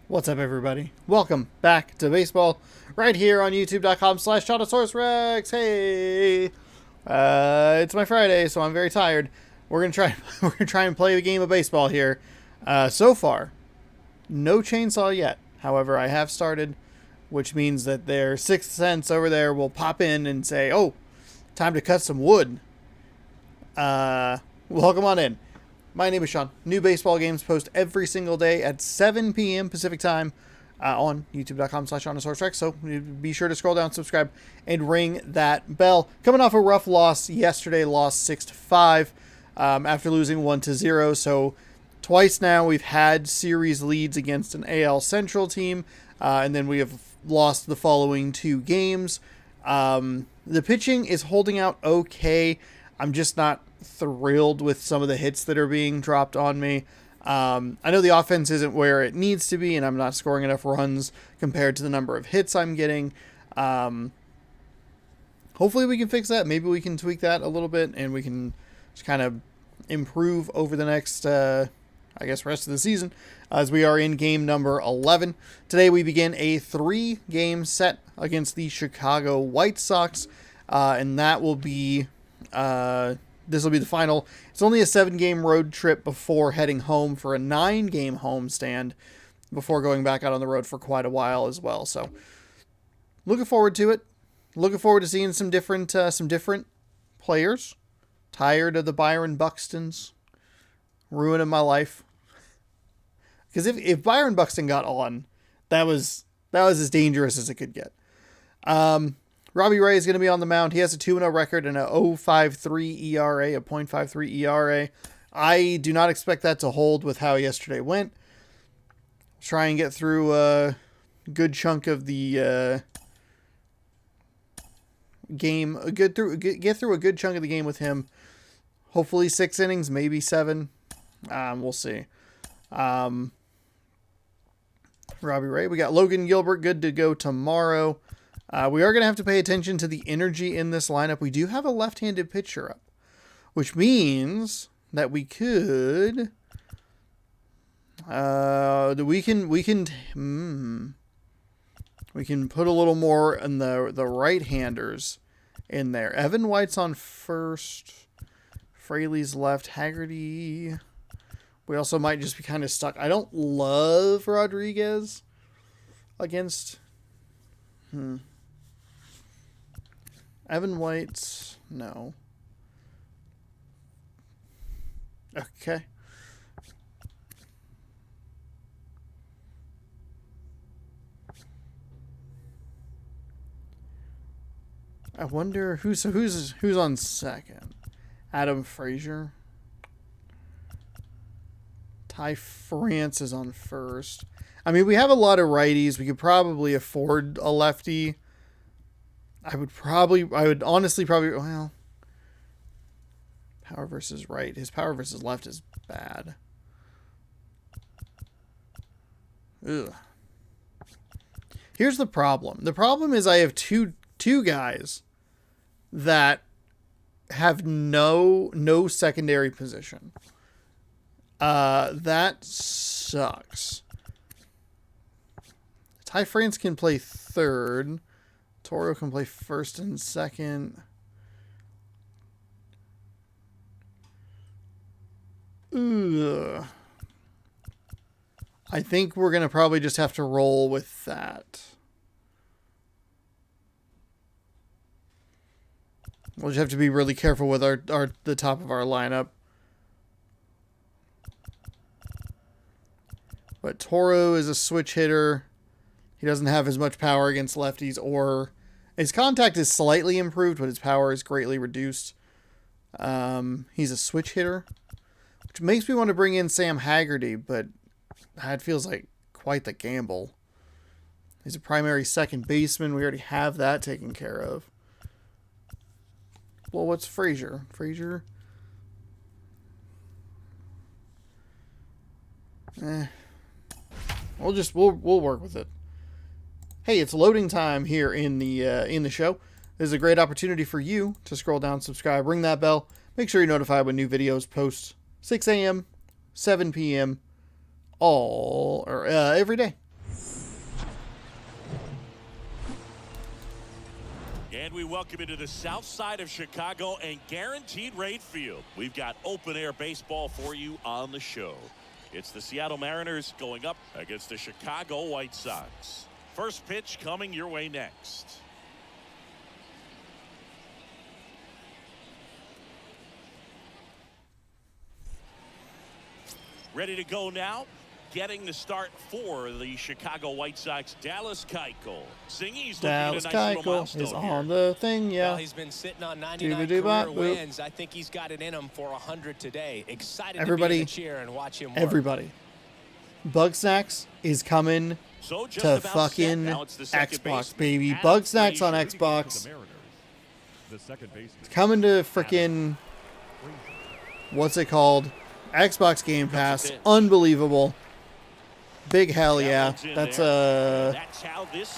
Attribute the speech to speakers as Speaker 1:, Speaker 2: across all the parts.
Speaker 1: What's up, everybody? Welcome back to baseball right here on youtube.com/ChatosaurusRex. Hey, it's my Friday, so I'm very tired. We're gonna try. We're gonna try and play a game of baseball here. So far, no chainsaw yet. However, I have started, which means that their sixth sense over there will pop in and say, "Oh, time to cut some wood." Welcome on in. My name is Sean. New baseball games post every single day at 7 p.m. Pacific time on youtube.com/ChatosaurusRex. So be sure to scroll down, subscribe, and ring that bell. Coming off a rough loss yesterday, lost 6-5 after losing 1-0. So twice now we've had series leads against an AL Central team, and then we have lost the following two games. The pitching is holding out okay. I'm just not thrilled with some of the hits that are being dropped on me. I know the offense isn't where it needs to be, and I'm not scoring enough runs compared to the number of hits I'm getting. Hopefully we can fix that. Maybe we can tweak that a little bit, and we can just kind of improve over the next, rest of the season, as we are in game number 11. Today we begin a 3-game set against the Chicago White Sox, and that will be... this will be the final. It's only a 7-game road trip before heading home for a 9-game homestand before going back out on the road for quite a while as well. So looking forward to it. Looking forward to seeing some different players. Tired of the Byron Buxtons ruining my life. Because if Byron Buxton got on, that was as dangerous as it could get. Robbie Ray is going to be on the mound. He has a 2-0 record and a 0.53 ERA, a 0.53 ERA. I do not expect that to hold with how yesterday went. Try and get through a good chunk of the game. Get through a good chunk of the game with him. Hopefully 6 innings, maybe 7. We'll see. Robbie Ray. We got Logan Gilbert good to go tomorrow. We are going to have to pay attention to the energy in this lineup. We do have a left-handed pitcher up, which means that we could, we can put a little more in the right-handers in there. Evan White's on first. Fraley's left. Haggerty. We also might just be kind of stuck. I don't love Rodriguez against... Evan White's, no. Okay. I wonder who's on second. Adam Frazier. Ty France is on first. I mean, we have a lot of righties. We could probably afford a lefty. I would honestly well, power versus right. His power versus left is bad. Ugh. Here's the problem. The problem is I have two guys that have no secondary position. That sucks. Ty France can play third. Toro can play first and second. Ugh. I think we're going to probably just have to roll with that. We'll just have to be really careful with the top of our lineup. But Toro is a switch hitter. He doesn't have as much power against lefties, or his contact is slightly improved, but his power is greatly reduced. He's a switch hitter, which makes me want to bring in Sam Haggerty, but that feels like quite the gamble. He's a primary second baseman. We already have that taken care of. Well, what's Frazier? Frazier? We'll work with it. Hey, it's loading time here in the show. This is a great opportunity for you to scroll down, subscribe, ring that bell. Make sure you're notified when new videos post 6 a.m., 7 p.m., every day.
Speaker 2: And we welcome you to the south side of Chicago and Guaranteed Rate Field. We've got open-air baseball for you on the show. It's the Seattle Mariners going up against the Chicago White Sox. First pitch coming your way next. Ready to go now. Getting the start for the Chicago White Sox, Dallas Keuchel. Singy's looking at a nice little milestone
Speaker 1: is on the thing, yeah.
Speaker 3: Well, he's been sitting on 99 career wins. I think he's got it in him for 100 today. Excited to be in the chair and watch him work.
Speaker 1: Everybody. Bugsnax is coming to fucking Xbox, baby. Bugsnax on Xbox. It's coming to freaking, what's it called? Xbox Game Pass. Unbelievable. Big hell yeah. That's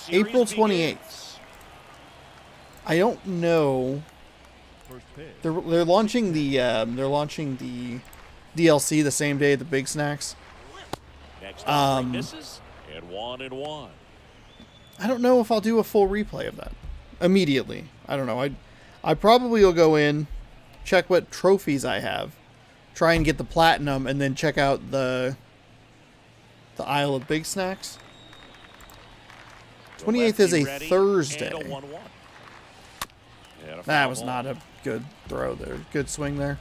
Speaker 1: April 28th. I don't know. They're launching the DLC the same day the Big Snacks.
Speaker 2: And 1-1.
Speaker 1: I don't know if I'll do a full replay of that immediately. I don't know. I probably will go in, check what trophies I have, try and get the platinum, and then check out the Isle of Big Snacks. 28th is a Thursday. That was not a good throw there. Good swing there.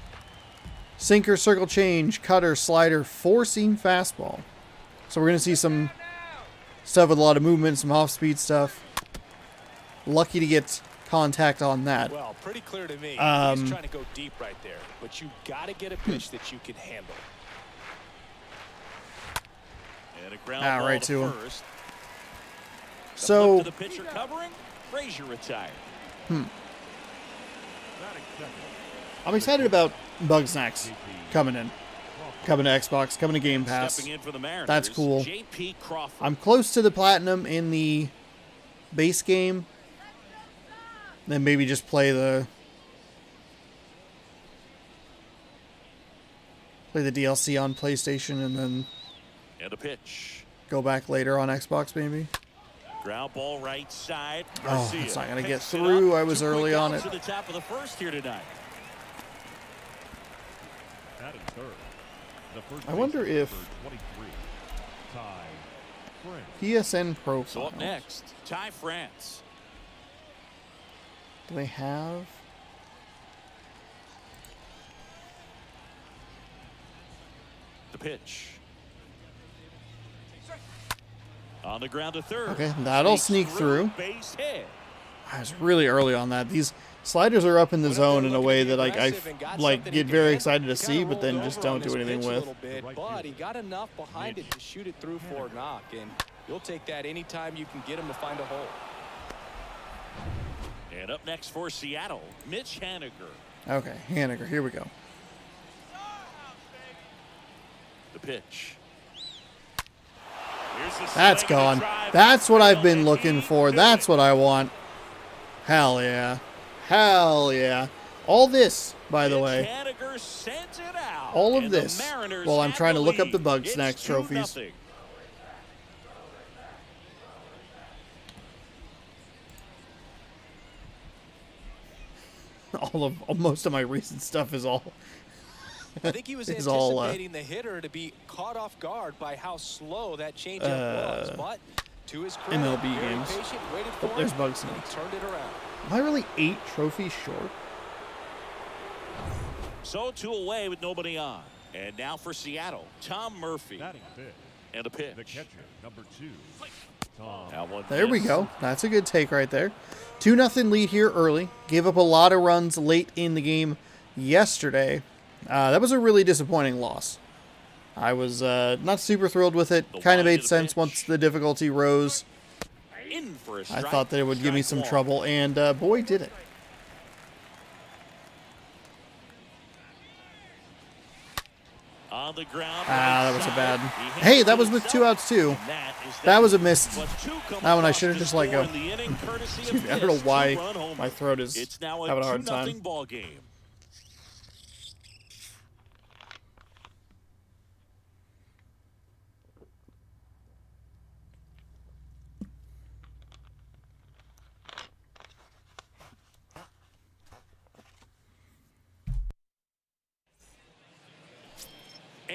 Speaker 1: Sinker, circle change, cutter, slider, four-seam fastball. So we're going to see some stuff with a lot of movement, some off-speed stuff. Lucky to get contact on that.
Speaker 3: Well, pretty clear to me. He's trying to go deep right there, but you got to get a pitch that you can handle.
Speaker 2: And a ground ball
Speaker 1: right to him.
Speaker 2: First.
Speaker 1: So,
Speaker 2: the pitcher covering, Frazier retired.
Speaker 1: I'm excited about Bugsnax coming to Xbox, coming to Game Pass.
Speaker 2: In for the Mariners,
Speaker 1: that's cool.
Speaker 2: Jp Crawford.
Speaker 1: I'm close to the platinum in the base game. Then maybe just play the DLC on PlayStation and then
Speaker 2: a pitch.
Speaker 1: Go back later on Xbox maybe.
Speaker 2: Ground ball right side.
Speaker 1: Oh, it's not gonna get through. I was early on it.
Speaker 2: To the top of the first here tonight.
Speaker 1: I wonder if PSN Profile.
Speaker 2: So up next, Ty France.
Speaker 1: Do they have?
Speaker 2: The pitch. On the ground to third.
Speaker 1: Okay, that'll sneak through. I was really early on that. These sliders are up in the zone in a way that I get very excited to see, but then just don't do anything with.
Speaker 3: But he got enough behind it to shoot it through for a knock, and you'll take that anytime you can get him to find a hole.
Speaker 2: And up next for Seattle, Mitch Haniger.
Speaker 1: Okay, Haniger, here we go.
Speaker 2: The pitch.
Speaker 1: That's gone. That's what I've been looking for. That's what I want. Hell yeah. Hell yeah. All this, by the way. All of this while I'm trying to look up the Bugsnax trophies. Most of my recent stuff is all.
Speaker 3: I think he was anticipating the hitter to be caught off guard by how slow that changeup was, but to his credit,
Speaker 1: MLB games.
Speaker 3: Patient, waited for
Speaker 1: there's Bugsnax.
Speaker 3: Turned it around.
Speaker 1: Am I really 8 trophies short?
Speaker 2: So 2 away with nobody on, and now for Seattle, Tom Murphy. And a pitch.
Speaker 4: The catcher, number 2.
Speaker 1: There we go. That's a good take right there. 2-0 lead here early. Gave up a lot of runs late in the game yesterday. That was a really disappointing loss. I was not super thrilled with it. Kind of made sense once the difficulty rose. I thought that it would give me some trouble, and boy, did it.
Speaker 2: On the ground.
Speaker 1: That was a bad. Hey, that was with 2 outs too. That was a missed. That one I should have just let go. Excuse me, I don't know why my throat is having a hard time.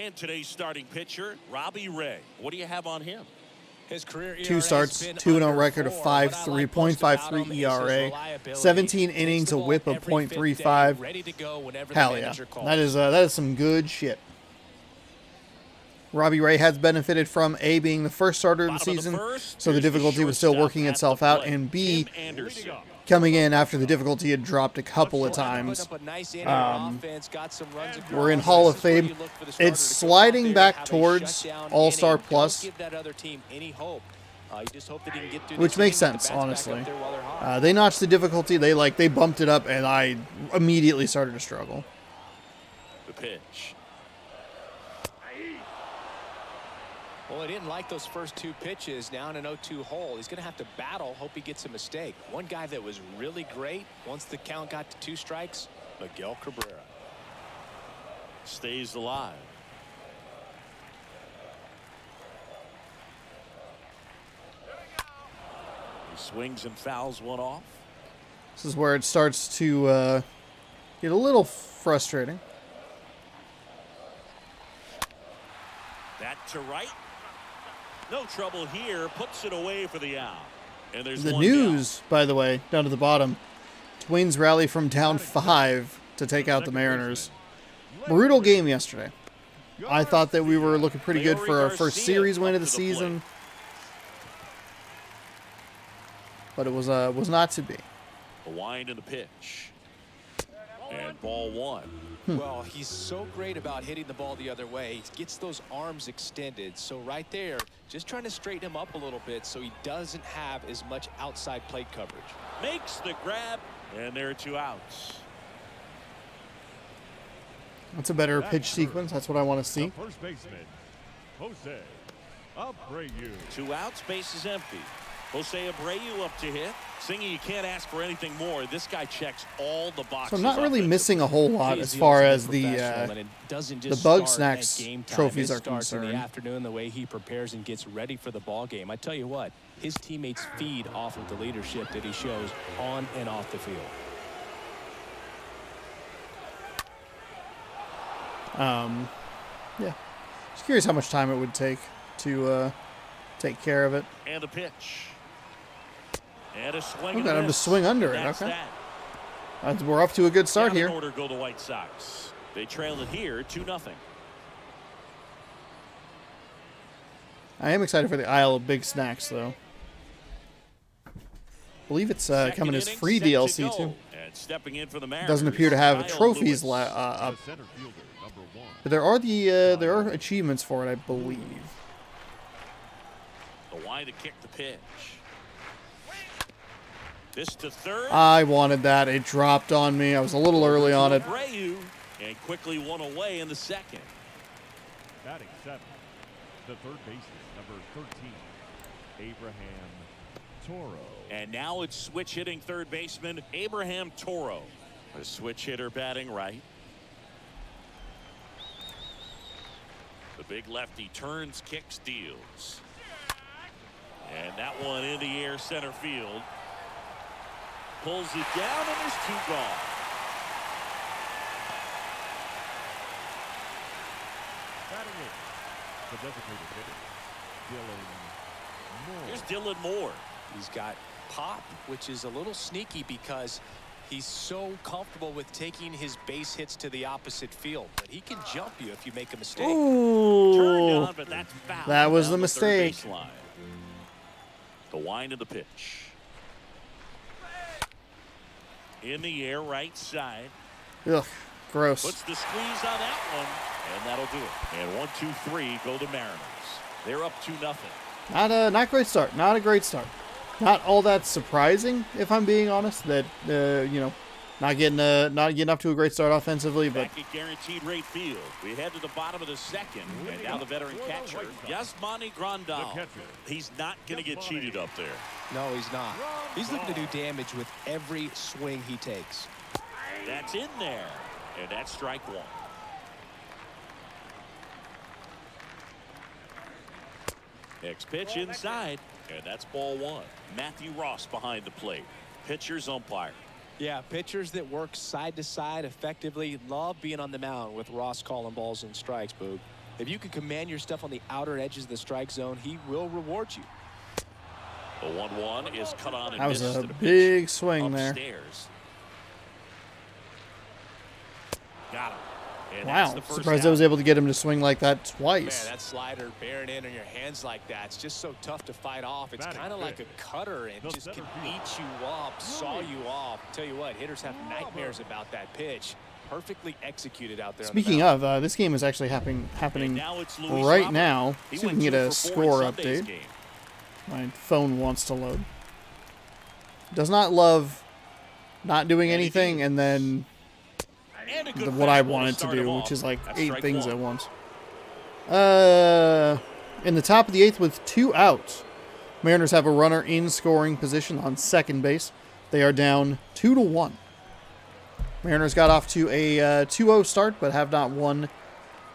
Speaker 2: And today's starting pitcher, Robbie Ray. What do you have on him?
Speaker 3: His career
Speaker 1: 2 starts, 2-0 record of 5.53 ERA, 17 innings, a whip of .35. Hell yeah, that is some good shit. Robbie Ray has benefited from A, being the first starter of the season, so the difficulty was still working itself out, and B, coming in after the difficulty had dropped a couple of times. We're in Hall of Fame. It's sliding back towards All-Star Plus, which makes sense, honestly. They notched the difficulty. They bumped it up, and I immediately started to struggle.
Speaker 2: The pitch.
Speaker 3: Well, he didn't like those first 2 pitches. Now in an 0-2 hole, he's going to have to battle, hope he gets a mistake. One guy that was really great once the count got to 2 strikes, Miguel Cabrera.
Speaker 2: Stays alive. He swings and fouls one off.
Speaker 1: This is where it starts to get a little frustrating.
Speaker 2: That to right. No trouble here. Puts it away for the out. And there's
Speaker 1: the
Speaker 2: one
Speaker 1: news,
Speaker 2: down.
Speaker 1: By the way, down to the bottom. Twins rally from down 5 to take out the Mariners. Brutal game yesterday. I thought that we were looking pretty good for our first series win of the season. But it was not to be.
Speaker 2: A wind in the pitch. And ball 1.
Speaker 3: Well, he's so great about hitting the ball the other way. He gets those arms extended. So right there, just trying to straighten him up a little bit so he doesn't have as much outside plate coverage.
Speaker 2: Makes the grab, and there are 2 outs.
Speaker 1: That's a better pitch sequence. That's what I want to see.
Speaker 4: First baseman, Jose Abreu.
Speaker 2: 2 outs, base is empty. Jose Abreu up to hit. Singy, you can't ask for anything more. This guy checks all the boxes.
Speaker 1: So I'm not really missing a whole lot as far as the Bug Snacks trophies are concerned.
Speaker 3: In the afternoon, the way he prepares and gets ready for the ball game. I tell you what, his teammates feed off of the leadership that he shows on and off the field.
Speaker 1: Yeah. Just curious how much time it would take to take care of it.
Speaker 2: And a pitch. And a swing.
Speaker 1: Look at him to swing under it. Okay. We're off to a good start here.
Speaker 2: Order go the White Sox. They trail it here 2-0.
Speaker 1: I am excited for the aisle of big snacks, though. I believe it's coming as free DLC too.
Speaker 2: And stepping in for the Mariners,
Speaker 1: doesn't appear to have trophies up, but there are achievements for it, I believe.
Speaker 2: The wide to kick the pitch. This to third.
Speaker 1: I wanted that. It dropped on me. I was a little early on it.
Speaker 2: And quickly one away in the second.
Speaker 4: Batting 7, the third baseman, number 13, Abraham Toro.
Speaker 2: And now it's switch hitting third baseman Abraham Toro. A switch hitter batting right. The big lefty turns, kicks, deals. And that one in the air center field. Pulls it down, and there's 2 gone.
Speaker 4: Batting in, the designated hitter, Dylan Moore.
Speaker 2: Here's Dylan Moore.
Speaker 3: He's got pop, which is a little sneaky because he's so comfortable with taking his base hits to the opposite field. But he can jump you if you make a mistake.
Speaker 1: Ooh.
Speaker 2: Turned on, but that's foul.
Speaker 1: That was the
Speaker 2: Down
Speaker 1: mistake.
Speaker 2: third baseline. The wind of the pitch. In the air, right side.
Speaker 1: Ugh, gross.
Speaker 2: Puts the squeeze on that one, and that'll do it. And 1, 2, 3 go the Mariners. They're up 2-0.
Speaker 1: Not great start. Not a great start. Not all that surprising, if I'm being honest. That not getting up to a great start offensively, but
Speaker 2: back at guaranteed rate field. We head to the bottom of the second, and now the veteran catcher, Yasmani Grandal. He's not going to get cheated up there.
Speaker 3: No, he's not. He's looking to do damage with every swing he takes.
Speaker 2: That's in there, and that's strike 1. Next pitch inside, and that's ball 1. Matthew Ross behind the plate. Pitcher's umpire.
Speaker 3: Yeah, pitchers that work side to side effectively love being on the mound with Ross calling balls and strikes, Boog. If you can command your stuff on the outer edges of the strike zone, he will reward you.
Speaker 2: The 1-1 is cut on and
Speaker 1: That was
Speaker 2: missed
Speaker 1: a
Speaker 2: to the
Speaker 1: big
Speaker 2: pitch
Speaker 1: swing there.
Speaker 2: upstairs. Got him. And
Speaker 1: Wow,
Speaker 2: that's the first
Speaker 1: surprised I
Speaker 2: out.
Speaker 1: was able to get him to swing like that twice.
Speaker 3: Man, that slider bearing in on your hands like that, it's just so tough to fight off. It's kind of like a cutter and just can eat you up, saw you off. Tell you what, hitters have nightmares about that pitch. Perfectly executed out there.
Speaker 1: Speaking of, this game is actually happening right now. See if we can get a score update. My phone wants to load. Does not love not doing anything and then what I want it to do, which is like 8 things at once. In the top of the 8th with 2 outs, Mariners have a runner in scoring position on second base. They are down 2-1. Mariners got off to a 2-0 start, but have not won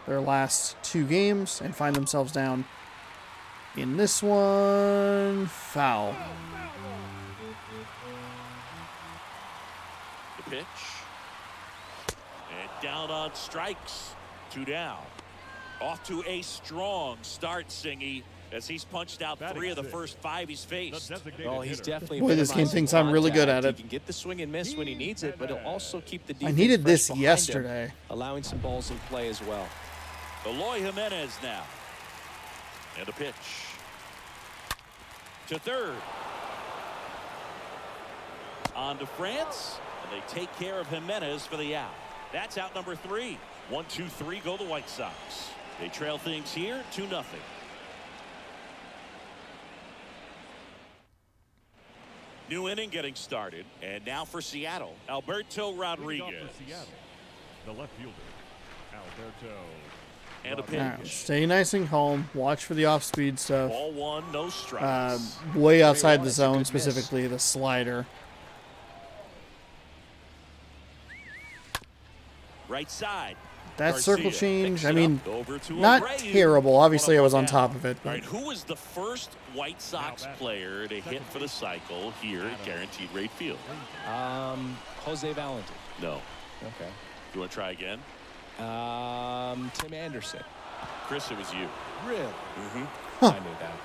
Speaker 1: their last 2 games and find themselves down in this one. Foul.
Speaker 2: The pitch. And down on strikes. 2 down. Off to a strong start, Singy, as he's punched out 3 of the first 5 he's faced.
Speaker 3: Well, he's definitely.
Speaker 1: Boy, this game thinks I'm really good at it.
Speaker 3: He can get the swing and miss when he needs it, but he'll also keep the defense
Speaker 1: I needed
Speaker 3: fresh
Speaker 1: this
Speaker 3: behind
Speaker 1: yesterday.
Speaker 3: him, allowing some balls in play as well.
Speaker 2: Eloy Jimenez now. And a pitch. To third. On to France, and they take care of Jimenez for the out. That's out number 3. 1-2-3 go the White Sox. They trail things here 2-0. New inning getting started, and now for Seattle, Alberto Rodriguez.
Speaker 4: For Seattle, the left fielder, Alberto.
Speaker 2: And a pitch.
Speaker 1: All right, stay nice and calm. Watch for the off-speed stuff.
Speaker 2: Ball 1, no strikes.
Speaker 1: Way outside the zone, specifically the slider.
Speaker 2: Right side.
Speaker 1: That
Speaker 2: Garcia
Speaker 1: circle change,
Speaker 2: picks
Speaker 1: I
Speaker 2: it
Speaker 1: mean,
Speaker 2: up over to
Speaker 1: not
Speaker 2: Abreu.
Speaker 1: terrible. Obviously, I was on
Speaker 2: One
Speaker 1: top of it.
Speaker 2: All
Speaker 1: But
Speaker 2: right, who was the first White Sox player to hit for the cycle here at Guaranteed Rate Field?
Speaker 3: Jose Valentin.
Speaker 2: No.
Speaker 3: Okay.
Speaker 2: You want to try again?
Speaker 3: Tim Anderson.
Speaker 2: Chris, it was you.
Speaker 3: Really?
Speaker 2: Mm-hmm.
Speaker 3: I knew that.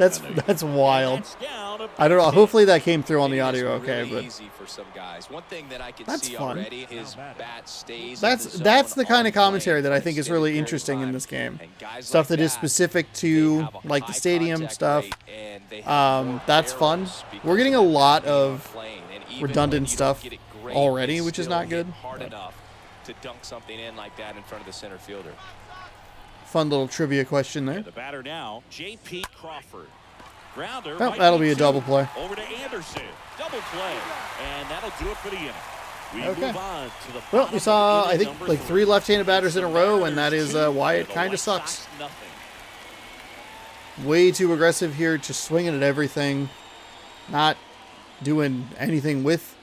Speaker 1: that's wild.
Speaker 2: That's down a
Speaker 1: I don't know.
Speaker 2: base
Speaker 1: Hopefully that came through on the
Speaker 3: Maybe
Speaker 1: audio
Speaker 3: it's
Speaker 1: okay,
Speaker 3: really
Speaker 1: but
Speaker 3: easy for some guys. One thing that I can
Speaker 1: That's
Speaker 3: see
Speaker 1: fun.
Speaker 3: already, his bat stays.
Speaker 1: that's
Speaker 3: in
Speaker 1: that's
Speaker 3: zone
Speaker 1: the kind of
Speaker 3: on
Speaker 1: commentary
Speaker 3: plane
Speaker 1: that I
Speaker 3: for
Speaker 1: think
Speaker 3: an
Speaker 1: is really
Speaker 3: extended
Speaker 1: interesting
Speaker 3: period
Speaker 1: in
Speaker 3: of
Speaker 1: this game.
Speaker 3: time. And guys
Speaker 1: Stuff
Speaker 3: like
Speaker 1: that is specific
Speaker 3: they
Speaker 1: to
Speaker 3: have a
Speaker 1: like the
Speaker 3: high
Speaker 1: stadium
Speaker 3: contact
Speaker 1: stuff.
Speaker 3: rate, and they have more
Speaker 1: That's fun.
Speaker 3: barrels because
Speaker 1: We're getting a
Speaker 3: of that
Speaker 1: lot
Speaker 3: speed on
Speaker 1: of
Speaker 3: plane. And even
Speaker 1: redundant
Speaker 3: when you don't
Speaker 1: stuff
Speaker 3: get it great,
Speaker 1: already,
Speaker 3: they
Speaker 1: which is
Speaker 3: still
Speaker 1: not good,
Speaker 3: hit hard
Speaker 1: but-
Speaker 3: enough to dunk something in like that in front of the center fielder.
Speaker 1: Fun little trivia question there.
Speaker 2: The batter now, Jp Crawford. Grounder.
Speaker 1: Oh,
Speaker 2: might
Speaker 1: that'll be a
Speaker 2: 2.
Speaker 1: double play.
Speaker 2: Over to Anderson. Double play. And that'll do it for the inning. We
Speaker 1: Okay.
Speaker 2: move on to the
Speaker 1: Well,
Speaker 2: bottom
Speaker 1: we
Speaker 2: of
Speaker 1: saw,
Speaker 2: inning
Speaker 1: I think,
Speaker 2: number
Speaker 1: like 3 left-handed batters in a
Speaker 2: The
Speaker 1: row, and that
Speaker 2: Mariners
Speaker 1: is
Speaker 2: 2,
Speaker 1: why it
Speaker 2: the
Speaker 1: kind
Speaker 2: White
Speaker 1: of sucks.
Speaker 2: Sox nothing.
Speaker 1: Way too aggressive here, just swinging at everything, not doing anything with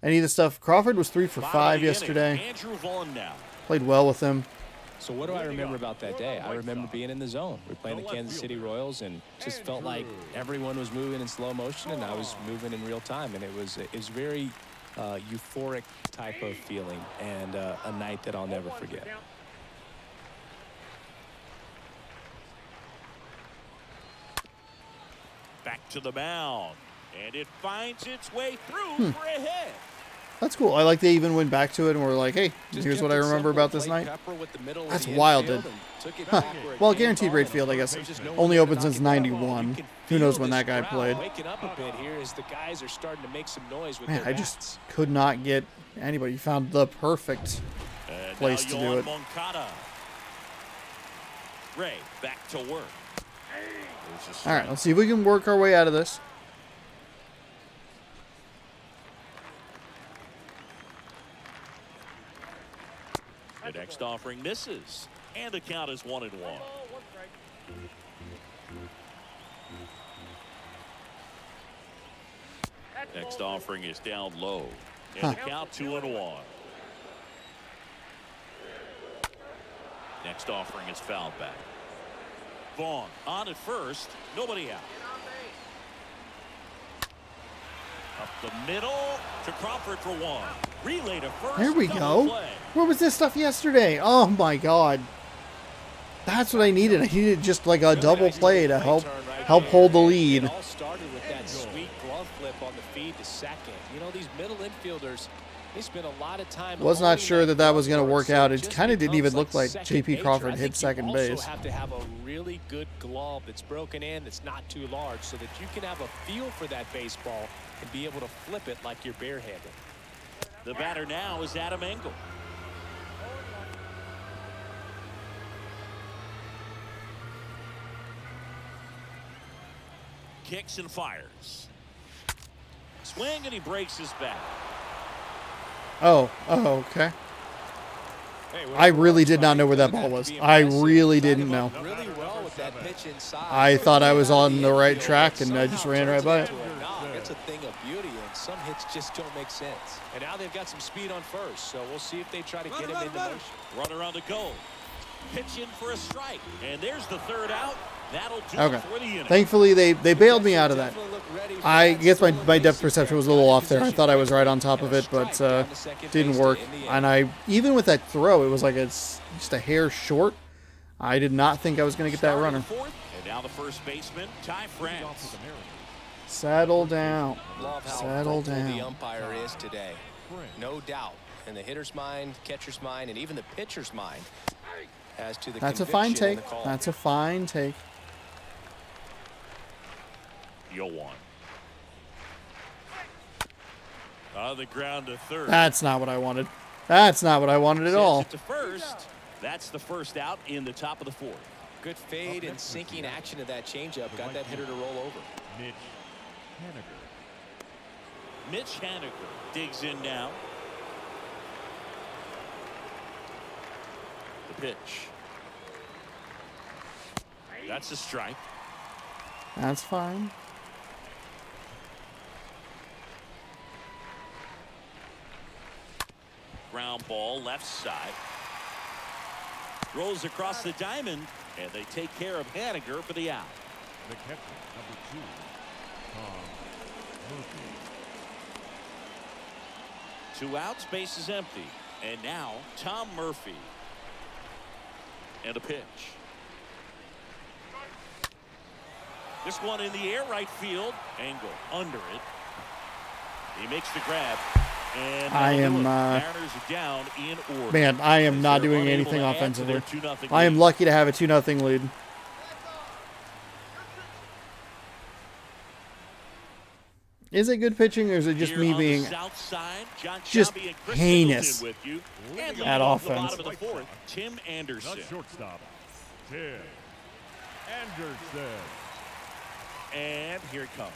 Speaker 1: any of the stuff. Crawford was 3 for
Speaker 2: Bottom of
Speaker 1: 5
Speaker 2: the inning,
Speaker 1: yesterday.
Speaker 2: Andrew Vaughn now.
Speaker 1: Played well with him.
Speaker 3: So what do I remember about that day? I remember being in the zone. We were playing the Kansas City Royals, and just felt like everyone was moving in slow motion, and I was moving in real time. And it was very euphoric type of feeling, and a night that I'll never forget.
Speaker 2: Back to the mound. And it finds its way through for a hit.
Speaker 1: That's cool. I like they even went back to it and were like, hey, here's what I remember about this night. That's wild, dude. Well, Guaranteed Rate Field, I guess, only open since 91. Who knows when that guy played.
Speaker 3: Waking up a bit here as the guys are starting to make some noise with
Speaker 1: Man,
Speaker 3: their
Speaker 1: I
Speaker 3: bats.
Speaker 1: just could not get anybody. Found the perfect
Speaker 2: And
Speaker 1: place
Speaker 2: now
Speaker 1: to do it.
Speaker 2: Moncada. Ray back to work.
Speaker 1: All right, let's see if we can work our way out of this.
Speaker 2: The next offering misses. And the count is 1-1. Next offering is down low. And the count 2-1. Next offering is fouled back. Vaughn on at first. Nobody out. Up the middle to Crawford for 1. Relay to first.
Speaker 1: There we
Speaker 2: double
Speaker 1: go.
Speaker 2: play.
Speaker 1: Where was this stuff yesterday? Oh, my God. That's what I needed. I needed just like a double play to help hold the lead.
Speaker 3: It all started with that sweet glove flip on the feed to second. You know, these middle infielders, they spend a lot of time.
Speaker 1: Was not sure that was going to work out. It kind of didn't even look like Jp Crawford hit second base.
Speaker 3: You also have to have a really good glove that's broken in, that's not too large, so that you can have a feel for that baseball and be able to flip it like you're barehanded.
Speaker 2: The batter now is Adam Engel. Kicks and fires. Swing, and he breaks his back.
Speaker 1: Oh, okay. I really did not know where that ball was. I really didn't know.
Speaker 3: Really well with that pitch inside.
Speaker 1: I thought I was on the right track, and I just ran right by it.
Speaker 3: It's a thing of beauty, and some hits just don't make sense. And now they've got some speed on first, so we'll see if they try to get him into motion.
Speaker 2: Runner on the go. Pitch in for a strike, and there's the third out. That'll do
Speaker 1: Okay.
Speaker 2: it for the inning.
Speaker 1: Thankfully, they bailed me out of that. I guess my depth perception was a little off there. I thought I was right on top of it, but didn't work. And even with that throw, it was like it's just a hair short. I did not think I was going to get that runner.
Speaker 2: And now the first baseman, Ty France.
Speaker 1: Settle down.
Speaker 3: Love how
Speaker 1: Settle
Speaker 3: thankful the
Speaker 1: down.
Speaker 3: umpire is today. No doubt. In the hitter's mind, catcher's mind, and even the pitcher's mind as to the
Speaker 1: That's a fine
Speaker 3: conviction in
Speaker 1: take.
Speaker 3: the call.
Speaker 1: That's a fine take.
Speaker 2: Yo one. On the ground to third.
Speaker 1: That's not what I wanted. That's not what I wanted at all.
Speaker 2: Sends it to first. That's the first out in the top of the fourth.
Speaker 3: Good fade and sinking action of that changeup got that hitter to roll over.
Speaker 4: Mitch Haniger.
Speaker 2: Mitch Haniger digs in now. The pitch. That's a strike.
Speaker 1: That's fine.
Speaker 2: Ground ball left side. Rolls across the diamond, and they take care of Haniger for the out.
Speaker 4: The catcher, number 2, Tom Murphy.
Speaker 2: 2 outs, base is empty. And now Tom Murphy. And a pitch. This one in the air, right field. Angle under it. He makes the grab. And
Speaker 1: I am,
Speaker 2: Mariners are down in order.
Speaker 1: Man, I am not
Speaker 2: They're
Speaker 1: doing
Speaker 2: unable
Speaker 1: anything
Speaker 2: to add to
Speaker 1: offensively.
Speaker 2: their 2-0
Speaker 1: I am
Speaker 2: lead.
Speaker 1: lucky to have a 2-0 lead. Is it good pitching, or is it just
Speaker 2: Here
Speaker 1: me
Speaker 2: on the
Speaker 1: being
Speaker 2: south side, John
Speaker 1: just
Speaker 2: Shelby and Chris
Speaker 1: heinous
Speaker 2: Middleton with you. And
Speaker 1: at
Speaker 2: off the
Speaker 1: offense?
Speaker 2: bottom of the fourth, Tim Anderson.
Speaker 4: The shortstop, Tim Anderson.
Speaker 2: And here it comes.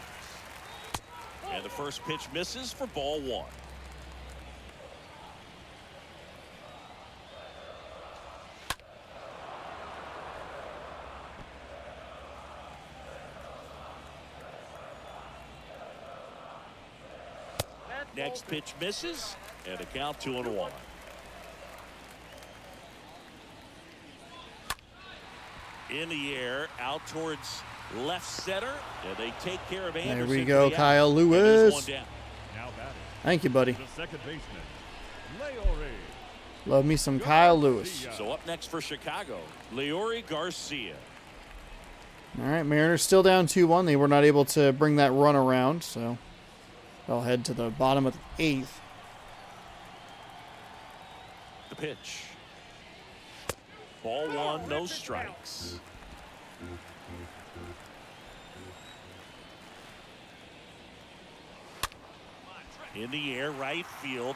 Speaker 2: And the first pitch misses for ball 1. Next pitch misses, and a count 2-1. In the air, out towards left center, and they take care of Anderson.
Speaker 1: There we
Speaker 2: for
Speaker 1: go,
Speaker 2: the out.
Speaker 1: Kyle
Speaker 2: And there's
Speaker 1: Lewis.
Speaker 2: one down.
Speaker 4: Now batting,
Speaker 1: Thank you, buddy.
Speaker 4: the second baseman, Leore.
Speaker 1: Love me some Kyle Lewis.
Speaker 2: So up next for Chicago, Leore Garcia.
Speaker 1: All right, Mariners still down 2-1. They were not able to bring that run around, so they'll head to the bottom of the 8th.
Speaker 2: The pitch. Ball 1, no strikes. In the air, right field.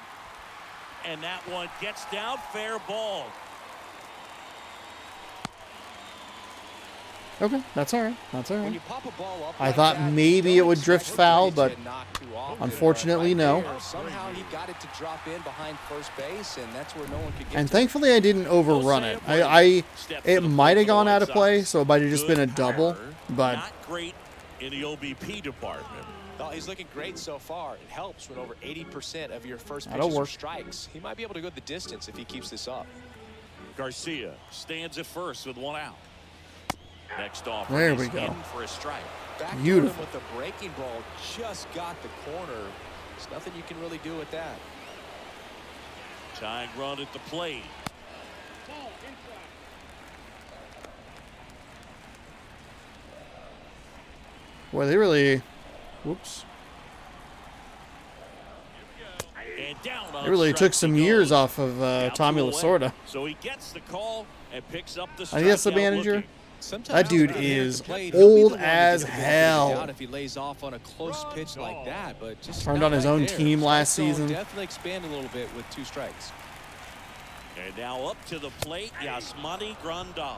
Speaker 2: And that one gets down, fair ball.
Speaker 1: Okay, that's all right. That's all
Speaker 3: When
Speaker 1: right.
Speaker 3: you pop a ball up
Speaker 1: I
Speaker 3: like
Speaker 1: thought
Speaker 3: that,
Speaker 1: maybe
Speaker 3: you
Speaker 1: it
Speaker 3: don't
Speaker 1: would drift
Speaker 3: expect
Speaker 1: foul,
Speaker 3: to
Speaker 1: but
Speaker 3: get knocked too often.
Speaker 1: unfortunately, no.
Speaker 3: There, somehow he got it to drop in behind first base, and that's where no one could get
Speaker 1: And
Speaker 3: to it.
Speaker 1: thankfully, I didn't overrun it. It might have gone out of play, so it might have just been a double. But
Speaker 2: Not great in the OBP department.
Speaker 3: Well, he's looking great so far. It helps when over 80% of your first
Speaker 1: That'll
Speaker 3: pitches are
Speaker 1: work.
Speaker 3: strikes. He might be able to go the distance if he keeps this up.
Speaker 2: Garcia stands at first with 1 out. Next off,
Speaker 1: There we
Speaker 2: he's
Speaker 1: go.
Speaker 2: in for a strike.
Speaker 3: Back to
Speaker 1: Beautiful.
Speaker 3: him with the breaking ball, just got the corner. There's nothing you can really do with that.
Speaker 2: Tying run at the plate.
Speaker 1: Boy, they really... Whoops.
Speaker 2: And down on
Speaker 1: They really took
Speaker 2: strikes
Speaker 1: some
Speaker 2: he
Speaker 1: years
Speaker 2: goes.
Speaker 1: off of
Speaker 2: Down
Speaker 1: Tommy
Speaker 2: 2 away.
Speaker 1: Lasorda.
Speaker 2: So he gets the call and picks up the
Speaker 1: I think that's the
Speaker 2: strikeout
Speaker 1: manager.
Speaker 2: looking.
Speaker 3: Sometimes
Speaker 1: That dude
Speaker 3: out there at the
Speaker 1: is
Speaker 3: plate, he'll be
Speaker 1: old
Speaker 3: the one to
Speaker 1: as
Speaker 3: get the benefit of the
Speaker 1: hell.
Speaker 3: doubt if he lays off on a close pitch like that, but just
Speaker 1: Turned
Speaker 3: not
Speaker 1: on his
Speaker 3: right
Speaker 1: own
Speaker 3: there.
Speaker 1: team last
Speaker 3: Strike zone
Speaker 1: season.
Speaker 3: Definitely expand a little bit with 2 strikes.
Speaker 2: And now up to the plate, Yasmani Grandal.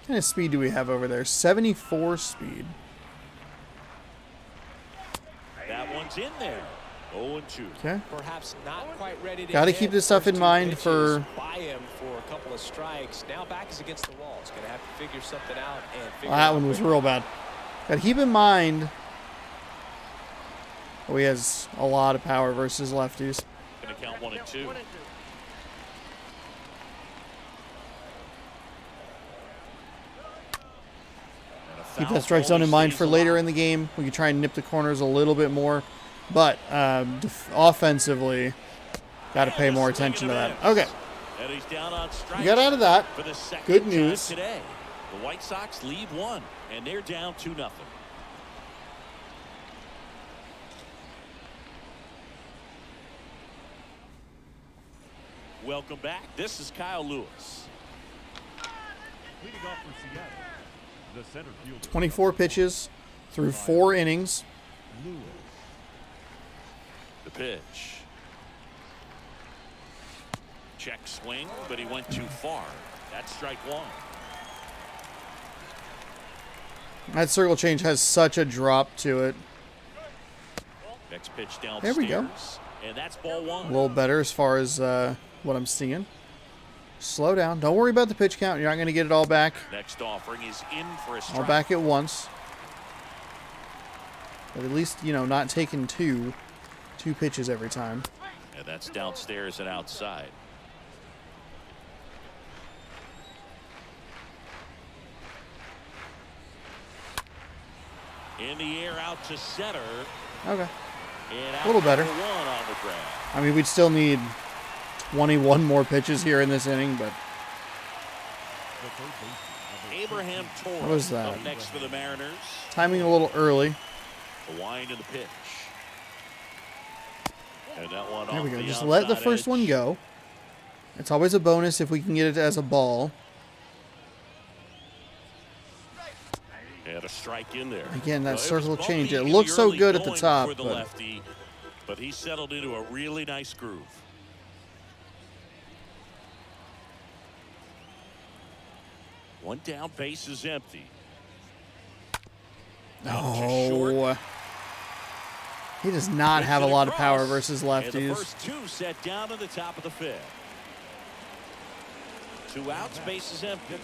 Speaker 1: What kind of speed do we have over there? 74 speed.
Speaker 2: That one's in there. 0-2.
Speaker 1: Okay.
Speaker 3: Perhaps not quite ready to
Speaker 1: Got to
Speaker 3: hit.
Speaker 1: keep this stuff in
Speaker 3: First 2
Speaker 1: mind
Speaker 3: pitches
Speaker 1: for...
Speaker 3: by him for a couple of strikes. Now back is against the wall. He's going to have to figure something out and figure
Speaker 1: Oh, that
Speaker 3: out
Speaker 1: one was
Speaker 3: quickly.
Speaker 1: real bad. Got to keep in mind... Oh, he has a lot of power versus lefties.
Speaker 2: Going to count 1 and 2.
Speaker 1: Keep that strike zone in mind for later in the game. We can try and nip the corners a little bit more. But offensively, got to pay more attention to that. Okay.
Speaker 2: And he's down on strikes.
Speaker 1: We got out of that.
Speaker 2: For the second
Speaker 1: Good
Speaker 2: time
Speaker 1: news.
Speaker 2: today. The White Sox lead 1, and they're down 2-0. Welcome back. This is Kyle Lewis.
Speaker 4: Leading off for Seattle, the center fielder.
Speaker 1: 24 pitches through 4 innings.
Speaker 4: Lewis.
Speaker 2: The pitch. Check swing, but he went too far. That's strike 1.
Speaker 1: That circle change has such a drop to it.
Speaker 2: Next pitch downstairs.
Speaker 1: There we go.
Speaker 2: And that's ball 1.
Speaker 1: A little better as far as what I'm seeing. Slow down. Don't worry about the pitch count. You're not going to get it all back.
Speaker 2: Next offering is in for a strike.
Speaker 1: All back at once. But at least, you know, not taking two pitches every time.
Speaker 2: And that's downstairs and outside. In the air out to center.
Speaker 1: Okay.
Speaker 2: And
Speaker 1: A little better.
Speaker 2: out for 1 on the ground.
Speaker 1: I mean, we'd still need 21 more pitches here in this inning, but
Speaker 4: The third baseman.
Speaker 2: Abraham Torres
Speaker 1: What was that?
Speaker 2: up next for the Mariners.
Speaker 1: timing a little early.
Speaker 2: The wind of the pitch. And that one
Speaker 1: There
Speaker 2: off
Speaker 1: we go.
Speaker 2: the
Speaker 1: Just let the
Speaker 2: outside
Speaker 1: first
Speaker 2: edge.
Speaker 1: one go. It's always a bonus if we can get it as a ball.
Speaker 2: And a strike in there.
Speaker 1: Again, that
Speaker 2: Well,
Speaker 1: circle
Speaker 2: was bumpy
Speaker 1: change. It
Speaker 2: in the
Speaker 1: looks so
Speaker 2: early
Speaker 1: good at the
Speaker 2: going
Speaker 1: top,
Speaker 2: for the
Speaker 1: but-
Speaker 2: lefty, but he settled into a really nice groove. One down, base is empty.
Speaker 1: No. He does not have a lot of power versus
Speaker 2: And the
Speaker 1: lefties.
Speaker 2: first 2 set down to the top of the 5th. 2 outs, base is empty.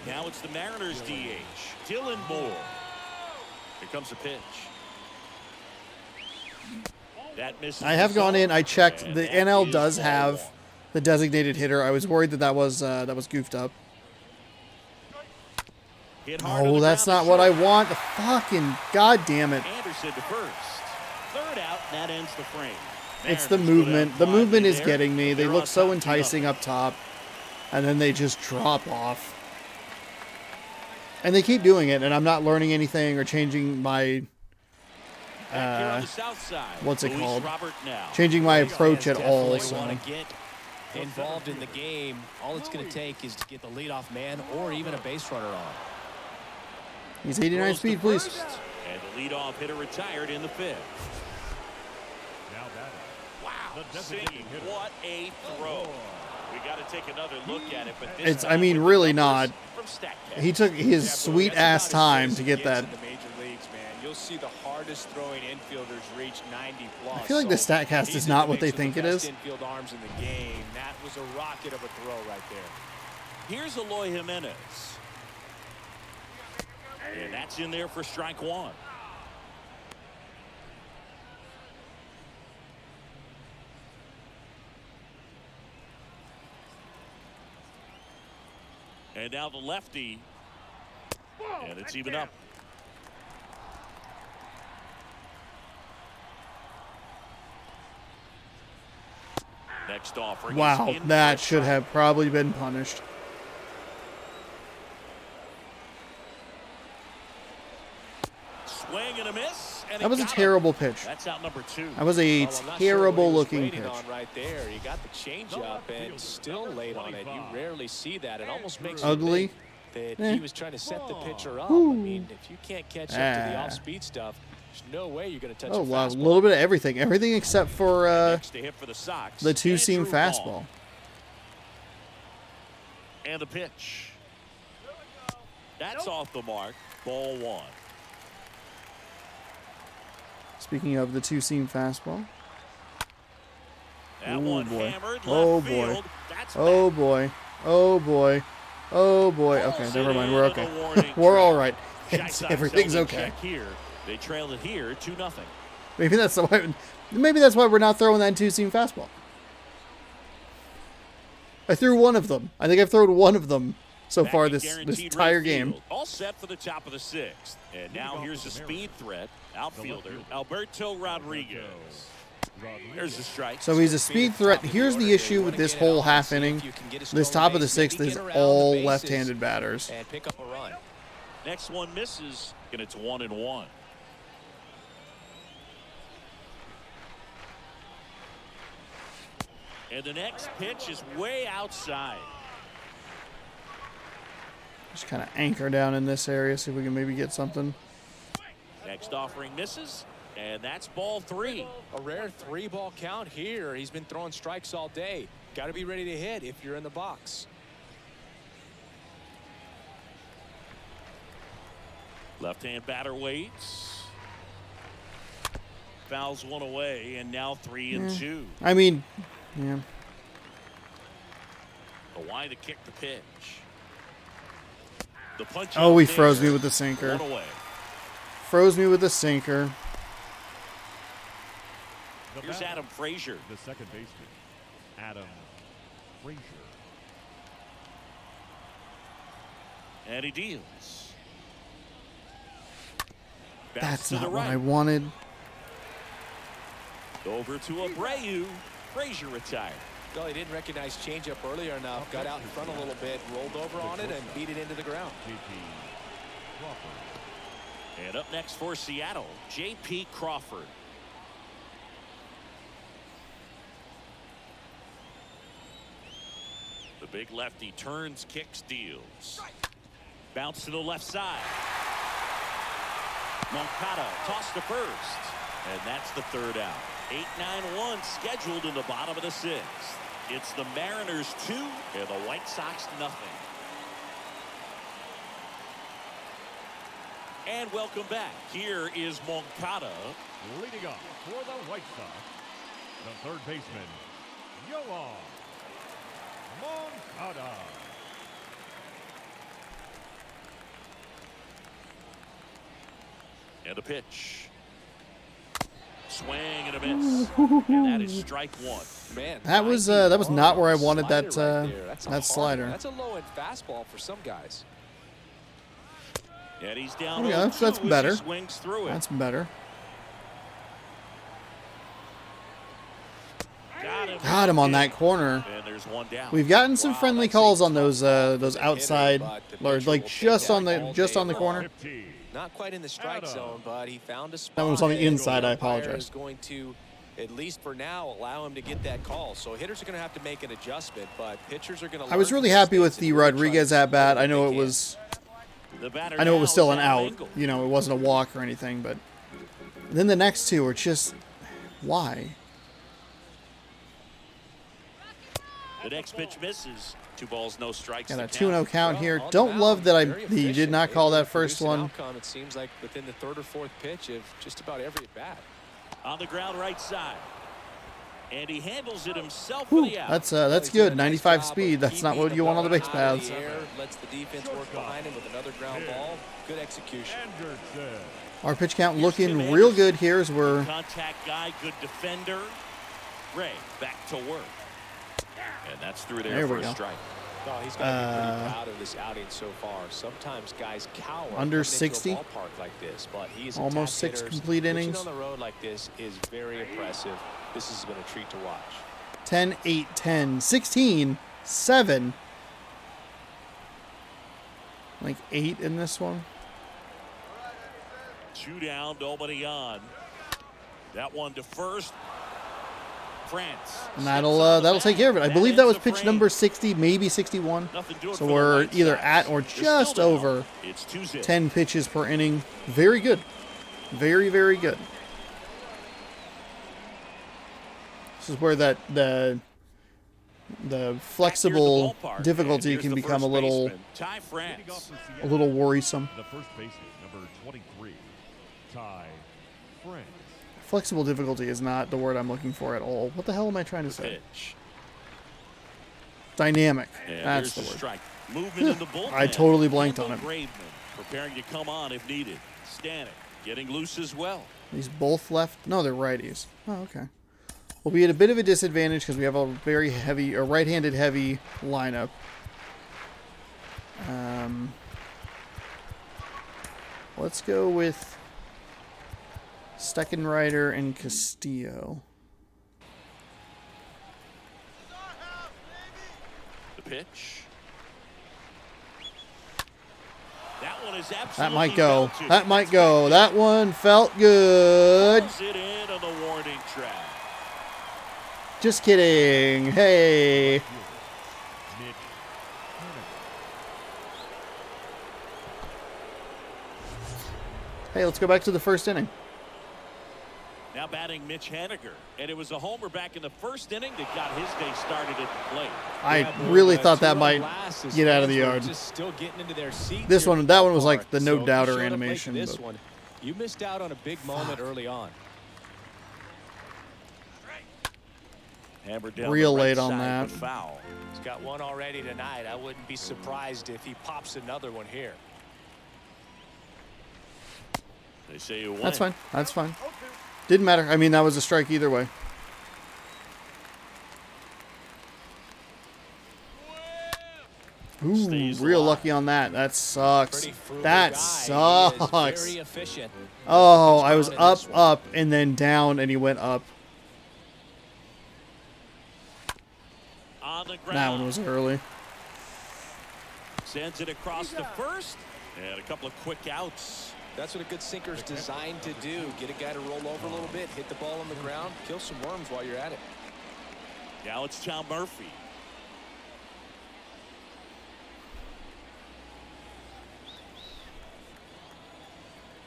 Speaker 2: Now it's the Mariners DH, Dylan Moore. Here comes the pitch. That misses.
Speaker 1: I have
Speaker 2: the
Speaker 1: gone
Speaker 2: zone,
Speaker 1: in. I checked.
Speaker 2: and
Speaker 1: The
Speaker 2: that
Speaker 1: NL
Speaker 2: is
Speaker 1: does
Speaker 2: ball
Speaker 1: have
Speaker 2: 1.
Speaker 1: the designated hitter. I was worried that was goofed up.
Speaker 2: Hit hard on
Speaker 1: Oh,
Speaker 2: the
Speaker 1: that's
Speaker 2: ground
Speaker 1: not
Speaker 2: to
Speaker 1: what I
Speaker 2: short.
Speaker 1: want. Fucking goddamn it!
Speaker 2: Anderson to first. 3rd out, and that ends the frame.
Speaker 1: It's the
Speaker 2: Mariners go
Speaker 1: movement.
Speaker 2: down
Speaker 1: The
Speaker 2: 5
Speaker 1: movement is
Speaker 2: there.
Speaker 1: getting me. They
Speaker 2: They're
Speaker 1: look
Speaker 2: on
Speaker 1: so
Speaker 2: top,
Speaker 1: enticing
Speaker 2: 2-0.
Speaker 1: up top, and then they just drop off. And they keep doing it, and I'm not learning anything or changing my
Speaker 2: Back here on the south side,
Speaker 1: what's it
Speaker 2: Luis
Speaker 1: called?
Speaker 2: Robert now.
Speaker 1: changing my approach at all.
Speaker 3: Definitely
Speaker 1: So
Speaker 3: want to get involved in the game. All it's going to take is to get the leadoff man or even a base runner on.
Speaker 1: he's 89
Speaker 2: Throws to
Speaker 1: speed, please.
Speaker 2: first, and the leadoff hitter retired in the 5th.
Speaker 4: Now batting.
Speaker 2: Wow,
Speaker 4: The designated
Speaker 2: singing,
Speaker 4: hitter.
Speaker 2: what a throw. We got to take another look at it, but this
Speaker 1: It's. I
Speaker 2: time
Speaker 1: mean,
Speaker 2: with the
Speaker 1: really
Speaker 2: numbers
Speaker 1: not.
Speaker 2: from StatCast.
Speaker 1: He took his sweet ass time to get that.
Speaker 3: In the major leagues, man. You'll see the hardest throwing infielders reach 90 plus.
Speaker 1: I feel like the StatCast is
Speaker 3: he's
Speaker 1: not
Speaker 3: in the
Speaker 1: what they
Speaker 3: mix with
Speaker 1: think
Speaker 3: the
Speaker 1: it
Speaker 3: best
Speaker 1: is.
Speaker 3: Infield arms in the game. That was a rocket of a throw right there.
Speaker 2: Here's Eloy Jimenez. And that's in there for strike 1. And now the lefty. And it's even up. Next offering.
Speaker 1: Wow,
Speaker 2: is in
Speaker 1: that
Speaker 2: for a
Speaker 1: should
Speaker 2: strike.
Speaker 1: have probably been punished.
Speaker 2: Swing and a miss. And
Speaker 1: That was a
Speaker 2: got him.
Speaker 1: terrible pitch.
Speaker 2: That's out number 2.
Speaker 1: That was a
Speaker 3: Well, I'm not sure
Speaker 1: terrible
Speaker 3: what he was
Speaker 1: looking
Speaker 3: waiting
Speaker 1: pitch.
Speaker 3: on right there. He got the changeup and still late on it. You rarely see that. It almost makes
Speaker 1: Ugly.
Speaker 3: you think that
Speaker 1: Eh.
Speaker 3: he was trying to set the pitcher up. I mean, if you can't catch up to the
Speaker 1: Ah.
Speaker 3: off-speed stuff, there's no way you're going to touch
Speaker 1: Oh,
Speaker 3: a
Speaker 1: wow. A
Speaker 3: fastball.
Speaker 1: little bit of everything. Everything except for
Speaker 2: Next to hit for the Sox.
Speaker 1: the two-seam
Speaker 2: Andrew
Speaker 1: fastball.
Speaker 2: Vaughn. And the pitch. That's off the mark. Ball 1.
Speaker 1: Speaking of the two-seam fastball.
Speaker 2: That
Speaker 1: Oh,
Speaker 2: one
Speaker 1: boy.
Speaker 2: hammered left
Speaker 1: Oh, boy.
Speaker 2: field. That's
Speaker 1: Oh,
Speaker 2: back.
Speaker 1: boy. Oh, boy. Oh, boy. Okay,
Speaker 2: Pulls
Speaker 1: never
Speaker 2: it
Speaker 1: mind. We're
Speaker 2: into
Speaker 1: okay.
Speaker 2: the warning
Speaker 1: We're
Speaker 2: track.
Speaker 1: all right.
Speaker 2: Giants
Speaker 1: Everything's
Speaker 2: held in
Speaker 1: okay.
Speaker 2: check Here. They trailed it here 2-0.
Speaker 1: Maybe that's why. Maybe that's why we're not throwing that two-seam fastball. I threw one of them. I think I've thrown one of them so
Speaker 2: Back
Speaker 1: far
Speaker 2: in
Speaker 1: this
Speaker 2: guaranteed
Speaker 1: entire
Speaker 2: right
Speaker 1: game.
Speaker 2: field. All set for the top of the 6th. And now here's the speed threat. Outfielder Alberto Rodriguez. There's the strike.
Speaker 1: So he's a speed threat. Here's the issue with this whole half inning. This top of the 6th is all left-handed batters.
Speaker 3: And pick up a run.
Speaker 2: Next one misses, and it's 1-1. And the next pitch is way outside.
Speaker 1: Just kind of anchor down in this area, see if we can maybe get something.
Speaker 2: Next offering misses, and that's ball 3.
Speaker 3: A rare 3-ball count here. He's been throwing strikes all day. Got to be ready to hit if you're in the box.
Speaker 2: Left-hand batter waits. Fouls one away, and now 3-2.
Speaker 1: I mean, yeah.
Speaker 2: Why to kick the pitch? The punch.
Speaker 1: Oh,
Speaker 2: out
Speaker 1: he
Speaker 2: there.
Speaker 1: froze me with the sinker.
Speaker 2: One away.
Speaker 1: Froze me with the sinker.
Speaker 4: The
Speaker 2: Here's
Speaker 4: batter,
Speaker 2: Adam Frazier.
Speaker 4: the second baseman, Adam Frazier.
Speaker 2: And he deals. Bounce
Speaker 1: That's
Speaker 2: to the
Speaker 1: not what
Speaker 2: right.
Speaker 1: I wanted.
Speaker 2: Over to Abreu. Frazier retired.
Speaker 3: Well, he didn't recognize changeup earlier enough. Got out in front a little bit, rolled over on it, and beat it into the ground.
Speaker 4: Jp Crawford.
Speaker 2: And up next for Seattle, Jp Crawford. The big lefty turns, kicks, deals. Bounce to the left side. Moncada tossed to first. And that's the 3rd out. 8-9-1 scheduled in the bottom of the 6th. It's the Mariners 2 and the White Sox nothing. And welcome back. Here is Moncada.
Speaker 4: Leading off for the White Sox, the third baseman, Yoan Moncada.
Speaker 2: And a pitch. Swing and a miss. And that is strike 1.
Speaker 3: Man,
Speaker 1: That was not where I wanted that slider.
Speaker 3: That's a low-end fastball for some guys.
Speaker 2: And he's down.
Speaker 1: Yeah,
Speaker 2: 0-2
Speaker 1: that's
Speaker 2: as he
Speaker 1: better.
Speaker 2: swings through it.
Speaker 1: That's better. Got him on that corner.
Speaker 2: And there's one down.
Speaker 1: We've gotten some
Speaker 3: Wow,
Speaker 1: friendly
Speaker 3: that's
Speaker 1: calls
Speaker 3: a
Speaker 1: on those
Speaker 3: tough
Speaker 1: outside,
Speaker 3: hitter, but the
Speaker 1: or
Speaker 3: pitcher
Speaker 1: like
Speaker 3: will take
Speaker 1: just
Speaker 3: that
Speaker 1: on the
Speaker 3: all
Speaker 1: just
Speaker 3: day
Speaker 1: on the
Speaker 3: long.
Speaker 1: corner.
Speaker 4: 15.
Speaker 3: Not quite in the strike zone, but he found a spot.
Speaker 1: That one was on the
Speaker 3: and
Speaker 1: inside, I
Speaker 3: umpire
Speaker 1: apologize.
Speaker 3: is going to, at least for now, allow him to get that call. So hitters are going to have to make an adjustment, but pitchers are going to.
Speaker 1: I was really happy with the Rodriguez at bat. I know it was still an out. You know, it wasn't a walk or anything, but then the next two are just why?
Speaker 2: The next pitch misses. 2 balls, no strikes.
Speaker 1: Got a
Speaker 2: to
Speaker 1: 2-0 count here. Don't love that he did not call that first one.
Speaker 3: Outcome, it seems like within the 3rd or 4th pitch of just about every at bat.
Speaker 2: On the ground right side. And he handles it himself for the out.
Speaker 1: That's good. 95 speed. That's not what you want on the base paths.
Speaker 3: Lets the defense work behind him with another ground ball. Good execution.
Speaker 4: Anderson.
Speaker 1: Our pitch count looking real good here as we're
Speaker 2: Contact guy, good defender. Ray back to work. And that's through there for
Speaker 1: we
Speaker 2: a
Speaker 1: go.
Speaker 2: strike.
Speaker 3: Oh, he's got to be pretty proud of this outing so far. Sometimes guys cower
Speaker 1: Under
Speaker 3: coming
Speaker 1: 60?
Speaker 3: into a ballpark like this, but he's
Speaker 1: Almost 6 complete innings.
Speaker 3: on the road like this is very impressive. This has been a treat to watch.
Speaker 1: 10, 8, 10, 16, 7. Like 8 in this one.
Speaker 2: 2 down, nobody on. That one to first. France.
Speaker 1: And that'll take care of it. I believe that was pitch number 60, maybe 61. So we're either at or just over 10 pitches per inning. Very good. Very, very good. This is where the flexible difficulty can become a little worrisome.
Speaker 4: The first baseman, number 23, Ty France.
Speaker 1: Flexible difficulty is not the word I'm looking for at all. What the hell am I trying to say? Dynamic. That's the word.
Speaker 2: Strike. Movement in the bullpen.
Speaker 1: I totally blanked on it.
Speaker 2: Preparing to come on if needed. Stanek getting loose as well.
Speaker 1: These both left? No, they're righties. Oh, okay. We'll be at a bit of a disadvantage because we have a very heavy, or right-handed heavy lineup. Let's go with Steckenrider and Castillo.
Speaker 2: The pitch. That one is absolutely
Speaker 1: That might go.
Speaker 2: belted.
Speaker 1: That might go. That one felt good.
Speaker 2: Pulls it in on the warning track.
Speaker 1: Just kidding. Hey.
Speaker 4: Mitch Haniger.
Speaker 1: Hey, let's go back to the first inning.
Speaker 2: Now batting Mitch Haniger. And it was a homer back in the first inning that got his day started at the plate.
Speaker 1: I really thought that might get out of the yard.
Speaker 3: Just still getting into their seats
Speaker 1: This
Speaker 3: here.
Speaker 1: one, that one was like the no
Speaker 3: So
Speaker 1: doubter
Speaker 3: showed up late
Speaker 1: animation.
Speaker 3: for This
Speaker 1: but-
Speaker 3: one, you missed out on a big moment early on.
Speaker 2: Hammered down
Speaker 1: Real
Speaker 2: the right
Speaker 1: late on
Speaker 2: side,
Speaker 1: that.
Speaker 2: but foul.
Speaker 3: He's got one already tonight. I wouldn't be surprised if he pops another one here.
Speaker 2: They say you win.
Speaker 1: That's fine. That's fine. Didn't matter. I mean, that was a strike either way. Ooh,
Speaker 2: Stays
Speaker 1: real
Speaker 2: alive.
Speaker 1: lucky on that. That sucks.
Speaker 3: Pretty frugal
Speaker 1: That
Speaker 3: guy. He is
Speaker 1: sucks.
Speaker 3: very efficient.
Speaker 1: Oh, I was
Speaker 3: Down in this one.
Speaker 1: up, and then down, and he went up.
Speaker 2: On the ground.
Speaker 1: That one was early.
Speaker 2: Sends it across the first. And a couple of quick outs.
Speaker 3: That's what a good sinker's designed to do. Get a guy to roll over a little bit, hit the ball on the ground, kill some worms while you're at it.
Speaker 2: Now it's Tom Murphy.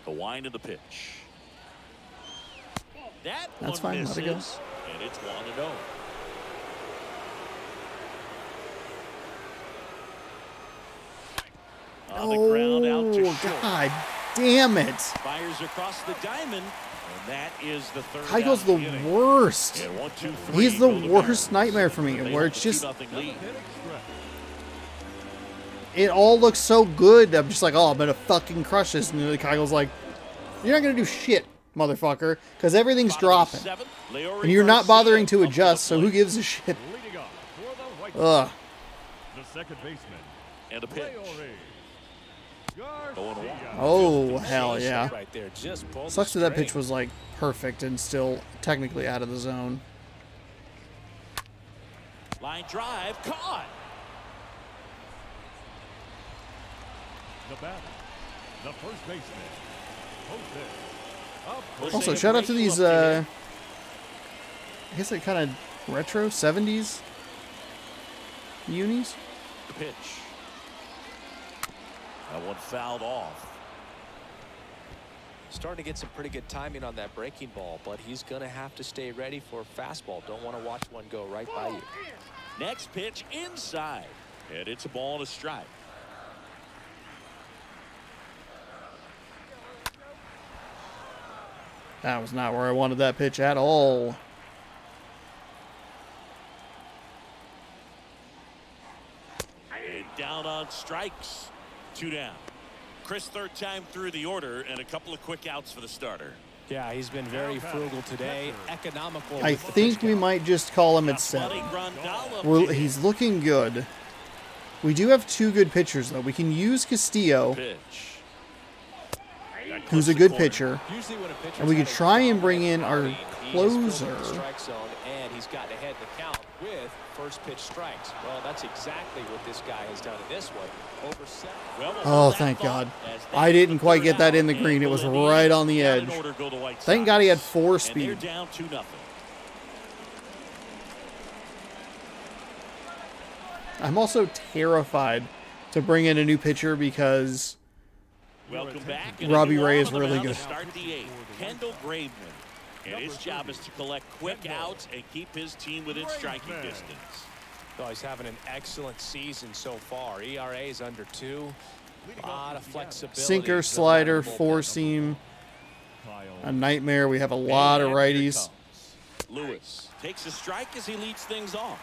Speaker 2: The wind of the pitch. That's one
Speaker 1: fine. Let
Speaker 2: misses,
Speaker 1: it go.
Speaker 2: and it's 1-0. On the ground, out to
Speaker 1: Oh,
Speaker 2: short.
Speaker 1: God damn it.
Speaker 2: Fires across the diamond, and that is the third.
Speaker 1: Keugel's
Speaker 2: out
Speaker 1: the
Speaker 2: of inning.
Speaker 1: worst.
Speaker 2: And 1, 2, 3
Speaker 1: He's the
Speaker 2: go to
Speaker 1: worst
Speaker 2: Mariners.
Speaker 1: nightmare for me,
Speaker 2: They
Speaker 1: where
Speaker 2: hold
Speaker 1: it's
Speaker 2: the
Speaker 1: just,
Speaker 2: 2-0 lead.
Speaker 1: it all looks so good. I'm just like, oh, I'm going to fucking crush this. And then Keugel's like, you're not going to do shit, motherfucker, because everything's dropping. And you're not bothering to adjust, so who gives a shit?
Speaker 4: Leading off for the White
Speaker 1: Ugh.
Speaker 4: Sox, the second baseman,
Speaker 2: And a pitch.
Speaker 4: Garcia.
Speaker 1: Oh, hell yeah.
Speaker 3: Right there, just pulled
Speaker 1: Sucks
Speaker 3: the
Speaker 1: that that
Speaker 3: string.
Speaker 1: pitch was like perfect and still technically out of the zone.
Speaker 2: Line drive, caught.
Speaker 4: The batter, the first baseman, Jose.
Speaker 1: Also, shout out to these, I guess like kind of retro 70s unis.
Speaker 2: The pitch. That one fouled off.
Speaker 3: Starting to get some pretty good timing on that breaking ball, but he's going to have to stay ready for a fastball. Don't want to watch one go right by you.
Speaker 2: Next pitch inside. And it's a ball and a strike.
Speaker 1: That was not where I wanted that pitch at all.
Speaker 2: And down on strikes. 2 down. Chris, third time through the order, and a couple of quick outs for the starter.
Speaker 3: Yeah, he's been very frugal today. Economical.
Speaker 1: I think we might just call him at 7. He's looking good. We do have 2 good pitchers, though. We can use Castillo.
Speaker 2: Pitch.
Speaker 1: who's a good pitcher, and we could try and bring in our closer.
Speaker 3: And he's gotten ahead in the count with first pitch strikes. Well, that's exactly what this guy has done in this one. Over 7.
Speaker 1: Oh, thank God. I didn't quite get that in the green. It was right on the edge. Thank God he had 4 speed.
Speaker 2: Down 2-0.
Speaker 1: I'm also terrified to bring in a new pitcher because
Speaker 2: Welcome back.
Speaker 1: Robbie Ray is really good.
Speaker 2: Start the 8th. Kendall Graveman. And his job is to collect quick outs and keep his team within striking distance.
Speaker 3: Oh, he's having an excellent season so far. ERA is under 2. A lot of flexibility.
Speaker 1: Sinker, slider, 4-seam. A nightmare. We have a lot of righties.
Speaker 2: Lewis takes a strike as he leads things off.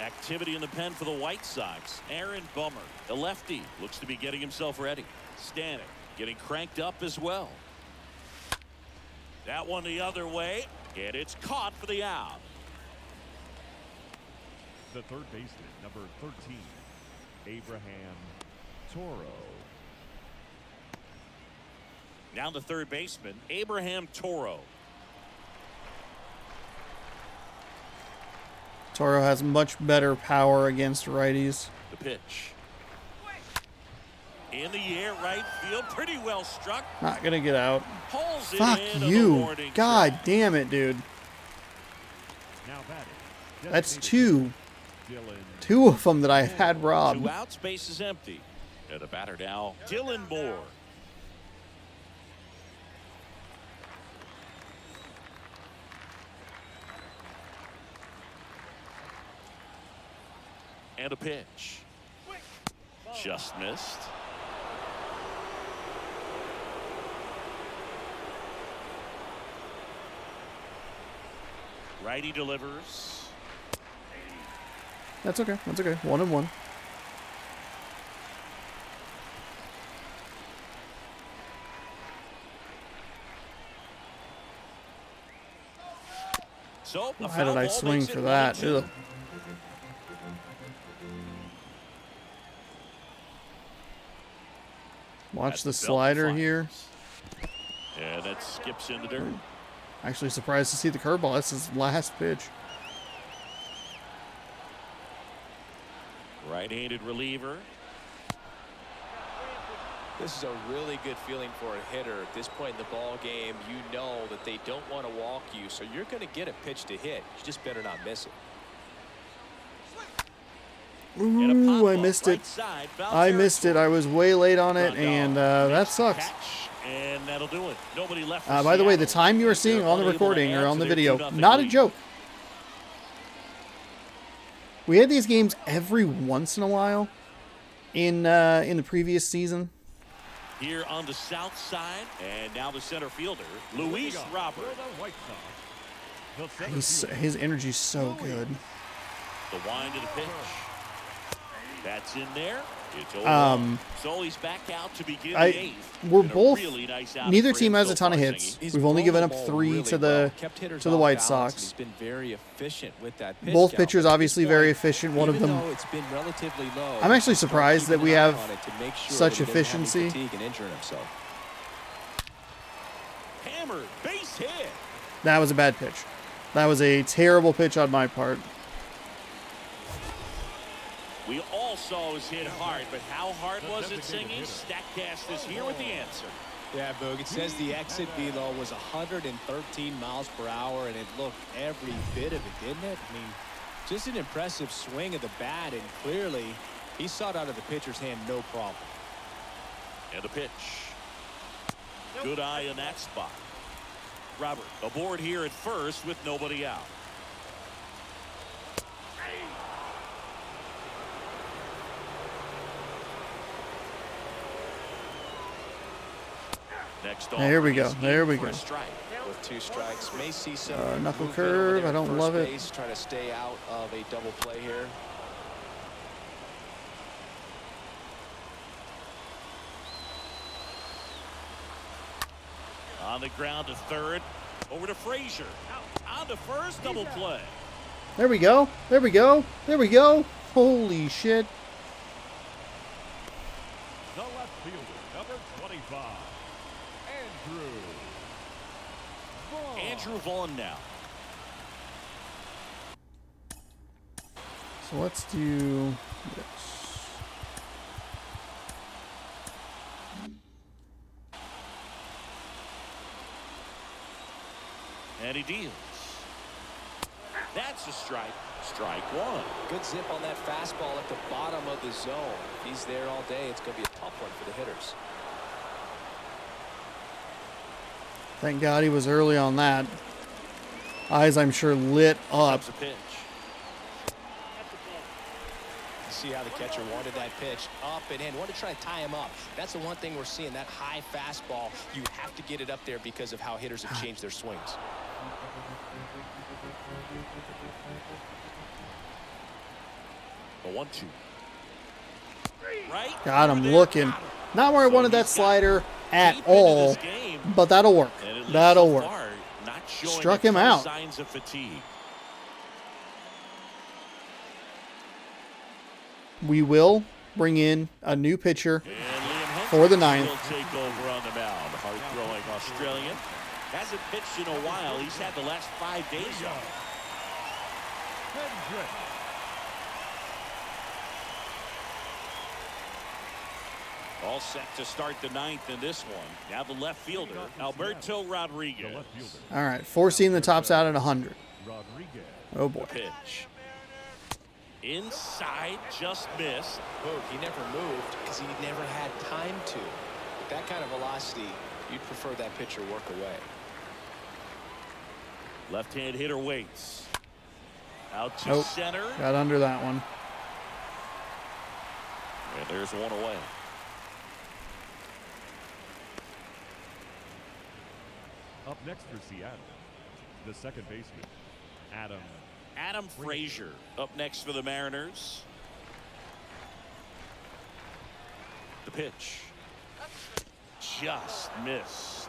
Speaker 2: Activity in the pen for the White Sox. Aaron Bummer, the lefty, looks to be getting himself ready. Stanek getting cranked up as well. That one the other way, and it's caught for the out.
Speaker 4: The third baseman, number 13, Abraham Toro.
Speaker 2: Now the third baseman, Abraham Toro.
Speaker 1: Toro has much better power against righties.
Speaker 2: The pitch. In the air, right field, pretty well struck.
Speaker 1: Not gonna get out.
Speaker 2: Pulls it
Speaker 1: Fuck
Speaker 2: into the
Speaker 1: you.
Speaker 2: morning
Speaker 1: God
Speaker 2: track.
Speaker 1: damn it, dude.
Speaker 4: Now batting.
Speaker 1: That's 2.
Speaker 4: Dylan
Speaker 1: 2 of them that I had robbed.
Speaker 2: 2 outs, base is empty. And the batter now, Dylan Moore. And a pitch. Just missed. Righty delivers.
Speaker 1: That's okay. That's okay. 1-1.
Speaker 2: So, a
Speaker 1: Why
Speaker 2: foul
Speaker 1: did I
Speaker 2: ball
Speaker 1: swing
Speaker 2: makes it
Speaker 1: for that?
Speaker 2: 1-2.
Speaker 1: Ugh. Watch
Speaker 2: That's
Speaker 1: the
Speaker 2: belt
Speaker 1: slider
Speaker 2: fires.
Speaker 1: here.
Speaker 2: And that skips in the dirt.
Speaker 1: Actually surprised to see the curveball. That's his last pitch.
Speaker 2: Right-handed reliever.
Speaker 3: This is a really good feeling for a hitter at this point in the ball game. You know that they don't want to walk you, so you're going to get a pitch to hit. You just better not miss it.
Speaker 1: Ooh, I missed it. I missed it. I was way late on it, and that sucks.
Speaker 2: And that'll do it. Nobody left.
Speaker 1: By the way, the time you are seeing on the recording or on the video, not a joke. We had these games every once in a while in the previous season.
Speaker 2: Here on the south side, and now the center fielder, Luis Robert.
Speaker 1: His energy's so good.
Speaker 2: The wind of the pitch. That's in there. It's over. So he's back out to begin the 8th.
Speaker 1: We're both.
Speaker 2: Really nice
Speaker 1: Neither team has a ton of hits. We've only given up 3 to the White Sox.
Speaker 3: He's been very efficient with that pitch.
Speaker 1: Both pitchers obviously very efficient. One of them.
Speaker 3: It's been relatively low.
Speaker 1: I'm actually surprised that we have such efficiency.
Speaker 2: Hammered, base hit.
Speaker 1: That was a bad pitch. That was a terrible pitch on my part.
Speaker 2: We all saw his hit hard, but how hard was it, singing? Statcast is here with the answer.
Speaker 3: Yeah, Boog, it says the exit velo was 113 miles per hour, and it looked every bit of it, didn't it? I mean, just an impressive swing of the bat, and clearly he saw it out of the pitcher's hand no problem.
Speaker 2: And the pitch. Good eye in that spot. Robert aboard here at first with nobody out. Next
Speaker 1: There we go. There we go.
Speaker 3: With 2 strikes, may see some
Speaker 1: knuckle curve. I don't love it.
Speaker 3: Trying to stay out of a double play here.
Speaker 2: On the ground to third. Over to Frazier. On to first, double play.
Speaker 1: There we go. There we go. There we go. Holy shit.
Speaker 4: The left fielder, number 25,
Speaker 2: Andrew Vaughn now.
Speaker 1: So let's do this.
Speaker 2: And he deals. That's a strike. Strike one.
Speaker 3: Good zip on that fastball at the bottom of the zone. If he's there all day, it's going to be a tough one for the hitters.
Speaker 1: Thank God he was early on that. Eyes, I'm sure, lit up.
Speaker 2: That's a pitch.
Speaker 3: See how the catcher wanted that pitch up and in. Wanted to try to tie him up. That's the one thing we're seeing, that high fastball. You have to get it up there because of how hitters have changed their swings.
Speaker 2: A 1-2. Right.
Speaker 1: God, I'm looking. Not where I wanted that slider at all, but that'll work. That'll work. Struck him out.
Speaker 2: Signs of fatigue.
Speaker 1: We will bring in a new pitcher for the ninth.
Speaker 2: Will take over on the mound. Hard-throwing Australian. Hasn't pitched in a while. He's had the last 5 days off. All set to start the ninth in this one. Now the left fielder, Alberto Rodriguez.
Speaker 1: All right, four-seam the tops out at 100. Oh, boy.
Speaker 2: Pitch. Inside, just missed.
Speaker 3: Oh, he never moved because he never had time to. With that kind of velocity, you'd prefer that pitcher work away.
Speaker 2: Left-hand hitter waits. Out to center.
Speaker 1: Got under that one.
Speaker 2: And there's one away.
Speaker 4: Up next for Seattle, the second baseman,
Speaker 2: Adam Frazier up next for the Mariners. The pitch. Just missed.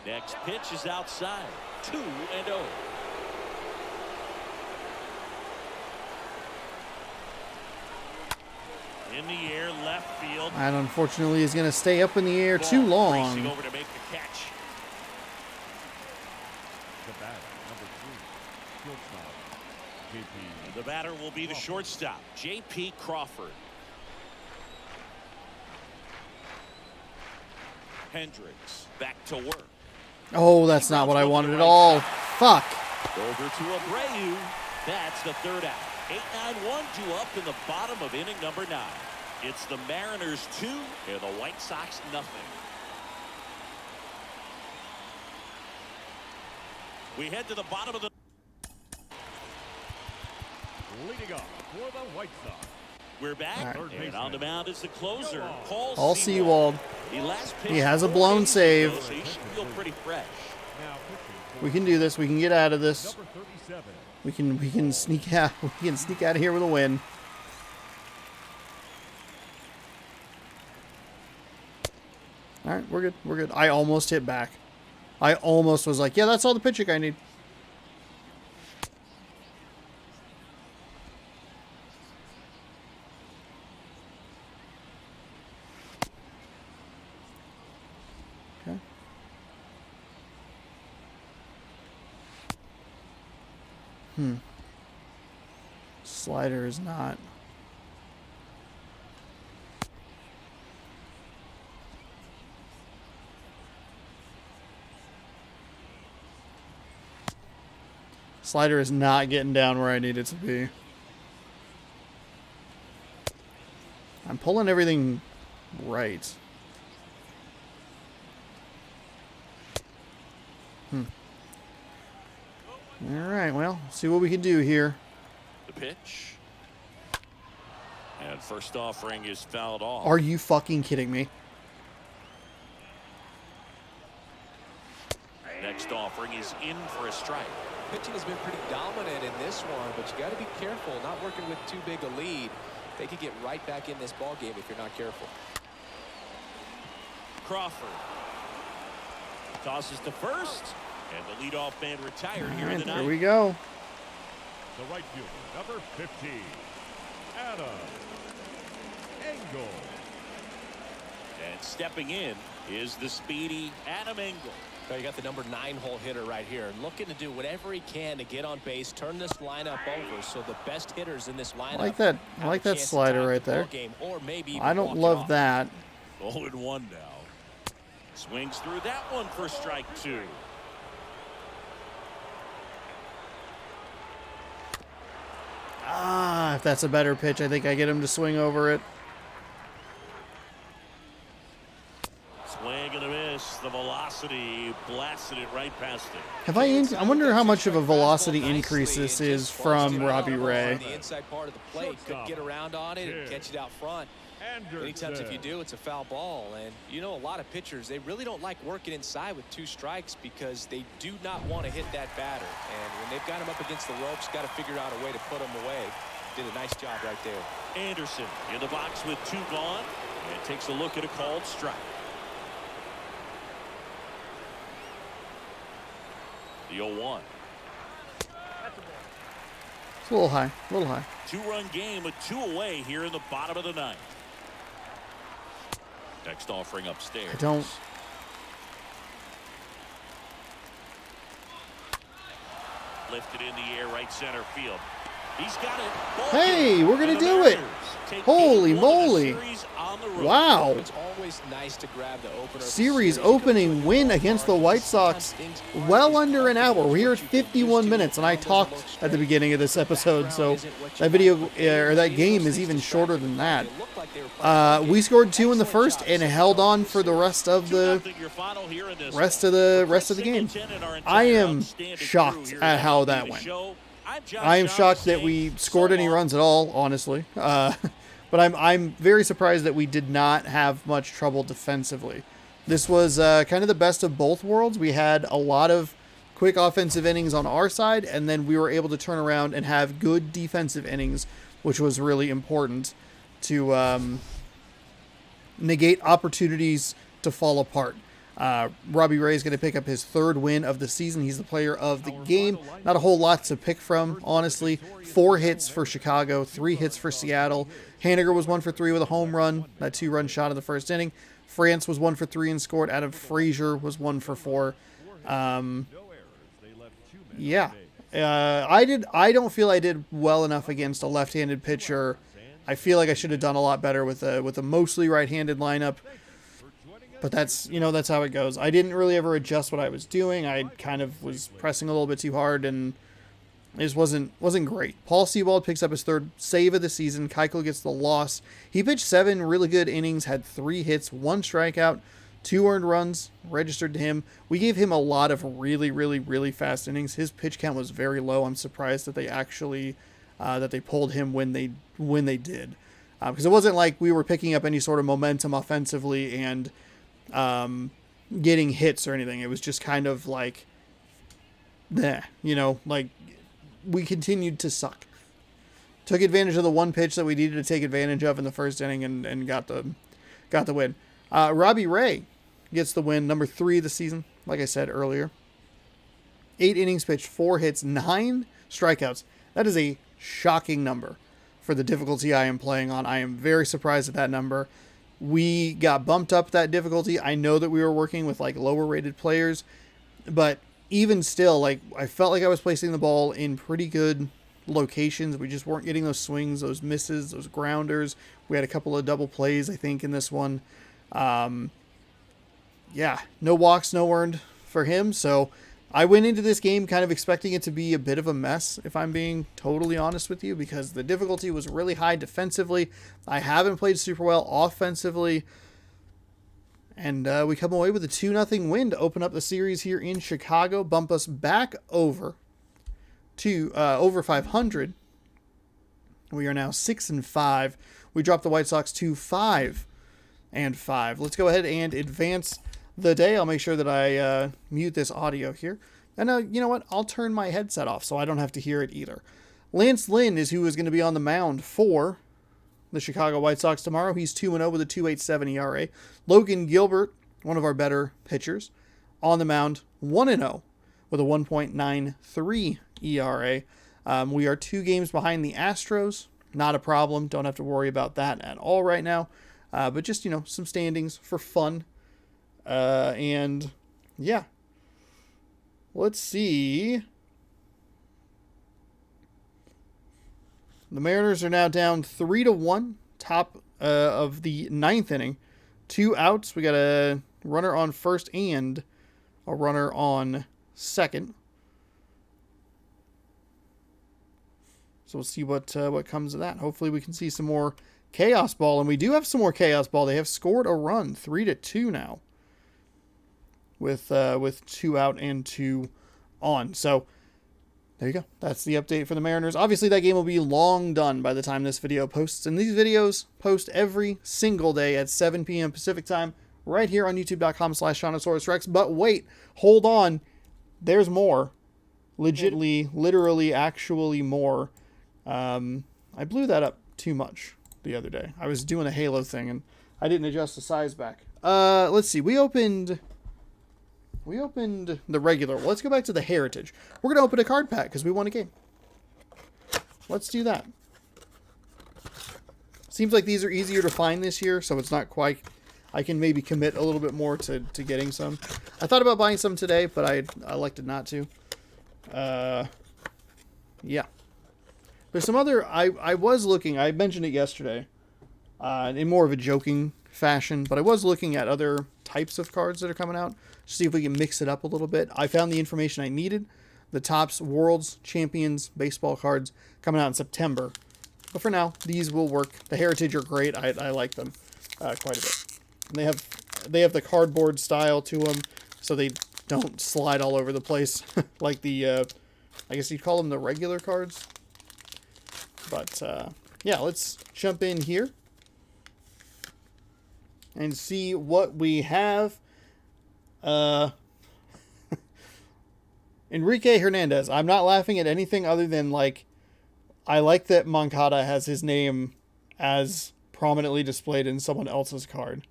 Speaker 2: Next pitch is outside. 2-0. In the air, left field.
Speaker 1: And unfortunately, he's going to stay up in the air too long.
Speaker 2: Racing over to make the catch.
Speaker 4: the batter, number 3, shortstop, Jp.
Speaker 2: The batter will be the shortstop, Jp Crawford. Hendricks back to work.
Speaker 1: Oh, that's not what I wanted at all. Fuck.
Speaker 2: Over to Abreu. That's the third out. 8-9-1 due up in the bottom of inning number 9. It's the Mariners 2 and the White Sox nothing. We head to the bottom of the.
Speaker 4: Leading up for the White Sox.
Speaker 2: We're back,
Speaker 1: Right.
Speaker 2: and on the mound is the closer,
Speaker 1: Paul Sewald.
Speaker 2: He
Speaker 1: has a blown save.
Speaker 2: So he should feel pretty fresh.
Speaker 4: Now pitching for
Speaker 1: We can do this. We can get out of this.
Speaker 4: number 37.
Speaker 1: We can sneak out. We can sneak out of here with a win. All right, we're good. We're good. I almost hit back. I almost was like, yeah, that's all the pitching I need. Okay. Slider is not. Slider is not getting down where I need it to be. I'm pulling everything right. All right, well, see what we can do here.
Speaker 2: The pitch. And first offering is fouled off.
Speaker 1: Are you fucking kidding me?
Speaker 2: Next offering is in for a strike.
Speaker 3: Pitching has been pretty dominant in this one, but you got to be careful, not working with too big a lead. They could get right back in this ball game if you're not careful.
Speaker 2: Crawford tosses to first, and the leadoff man retired
Speaker 1: All
Speaker 2: here in
Speaker 1: right,
Speaker 2: the
Speaker 1: there
Speaker 2: ninth.
Speaker 1: we go.
Speaker 4: The right fielder, number 15, Adam Engel.
Speaker 2: And stepping in is the speedy Adam Engel.
Speaker 3: So you got the number 9 hole hitter right here, looking to do whatever he can to get on base, turn this lineup over, so the best hitters in this lineup.
Speaker 1: I like that slider right there.
Speaker 3: Or maybe
Speaker 1: I don't love that.
Speaker 2: 0-1 now. Swings through that one for strike 2.
Speaker 1: If that's a better pitch, I think I get him to swing over it.
Speaker 2: Swing and a miss. The velocity blasted it right past him.
Speaker 1: I wonder how much of a velocity increase this is from Robbie Ray.
Speaker 3: The inside part of the plate could get around on it and catch it out front. Many times if you do, it's a foul ball. And you know, a lot of pitchers, they really don't like working inside with 2 strikes because they do not want to hit that batter. And when they've got him up against the ropes, got to figure out a way to put him away. Did a nice job right there.
Speaker 2: Anderson in the box with 2 gone and takes a look at a called strike. The 0-1.
Speaker 1: It's a little high.
Speaker 2: 2-run game with 2 away here in the bottom of the 9th. Next offering upstairs.
Speaker 1: I don't.
Speaker 2: Lifted in the air, right center field. He's got it.
Speaker 1: Hey, we're going to do it. Holy moly. Wow.
Speaker 3: It's always nice to grab the opener.
Speaker 1: Series opening win against the White Sox. Well under an hour. We're here at 51 minutes, and I talked at the beginning of this episode, so that video or that game is even shorter than that. We scored 2 in the first and held on for the rest of the game. I am shocked at how that went. I am shocked that we scored any runs at all, honestly. But I'm very surprised that we did not have much trouble defensively. This was kind of the best of both worlds. We had a lot of quick offensive innings on our side, and then we were able to turn around and have good defensive innings, which was really important to negate opportunities to fall apart. Robbie Ray is going to pick up his 3rd win of the season. He's the player of the game. Not a whole lot to pick from, honestly. 4 hits for Chicago, 3 hits for Seattle. Haniger was 1 for 3 with a home run, that 2-run shot in the first inning. France was 1 for 3 and scored. Adam Frazier was 1 for 4. Yeah. I don't feel I did well enough against a left-handed pitcher. I feel like I should have done a lot better with a mostly right-handed lineup. But that's how it goes. I didn't really ever adjust what I was doing. I kind of was pressing a little bit too hard, and it just wasn't great. Paul Sewald picks up his 3rd save of the season. Keuchel gets the loss. He pitched 7 really good innings, had 3 hits, 1 strikeout, 2 earned runs registered to him. We gave him a lot of really, really, really fast innings. His pitch count was very low. I'm surprised that they actually that they pulled him when they did, because it wasn't like we were picking up any sort of momentum offensively and getting hits or anything. It was just kind of like, like we continued to suck. Took advantage of the 1 pitch that we needed to take advantage of in the first inning and got the win. Robbie Ray gets the win, number 3 of the season, like I said earlier. 8 innings pitched, 4 hits, 9 strikeouts. That is a shocking number for the difficulty I am playing on. I am very surprised at that number. We got bumped up that difficulty. I know that we were working with like lower rated players, but even still, like I felt like I was placing the ball in pretty good locations. We just weren't getting those swings, those misses, those grounders. We had a couple of double plays, I think, in this one. No walks, no earned for him. So I went into this game kind of expecting it to be a bit of a mess, if I'm being totally honest with you, because the difficulty was really high defensively. I haven't played super well offensively. And we come away with a 2-0 win to open up the series here in Chicago, bump us back over to over 500. We are now 6-5. We dropped the White Sox to 5-5. Let's go ahead and advance the day. I'll make sure that I mute this audio here. And you know what? I'll turn my headset off so I don't have to hear it either. Lance Lynn is who is going to be on the mound for the Chicago White Sox tomorrow. He's 2-0 with a 2.87 ERA. Logan Gilbert, one of our better pitchers, on the mound, 1-0 with a 1.93 ERA. We are 2 games behind the Astros. Not a problem. Don't have to worry about that at all right now. But just, some standings for fun. And yeah. Let's see. The Mariners are now down 3-1, top of the 9th inning. 2 outs. We got a runner on first and a runner on second. So we'll see what comes of that. Hopefully we can see some more chaos ball, and we do have some more chaos ball. They have scored a run, 3-2 now, with 2 out and 2 on. So there you go. That's the update for the Mariners. Obviously, that game will be long done by the time this video posts, and these videos post every single day at 7 p.m. Pacific time, right here on youtube.com/ShaunosaurusRex. But wait, hold on. There's more. Literally, actually more. I blew that up too much the other day. I was doing a Halo thing, and I didn't adjust the size back. Let's see. We opened the regular. Let's go back to the Heritage. We're going to open a card pack because we won a game. Let's do that. Seems like these are easier to find this year, so it's not quite... I can maybe commit a little bit more to getting some. I thought about buying some today, but I elected not to. Yeah. There's some other... I was looking... I mentioned it yesterday in more of a joking fashion, but I was looking at other types of cards that are coming out to see if we can mix it up a little bit. I found the information I needed. The Topps World's Champions baseball cards coming out in September. But for now, these will work. The Heritage are great. I like them quite a bit. And they have the cardboard style to them, so they don't slide all over the place like the, I guess you'd call them the regular cards. But, yeah, let's jump in here and see what we have. Enrique Hernandez. I'm not laughing at anything other than, like, I like that Moncada has his name as prominently displayed in someone else's card.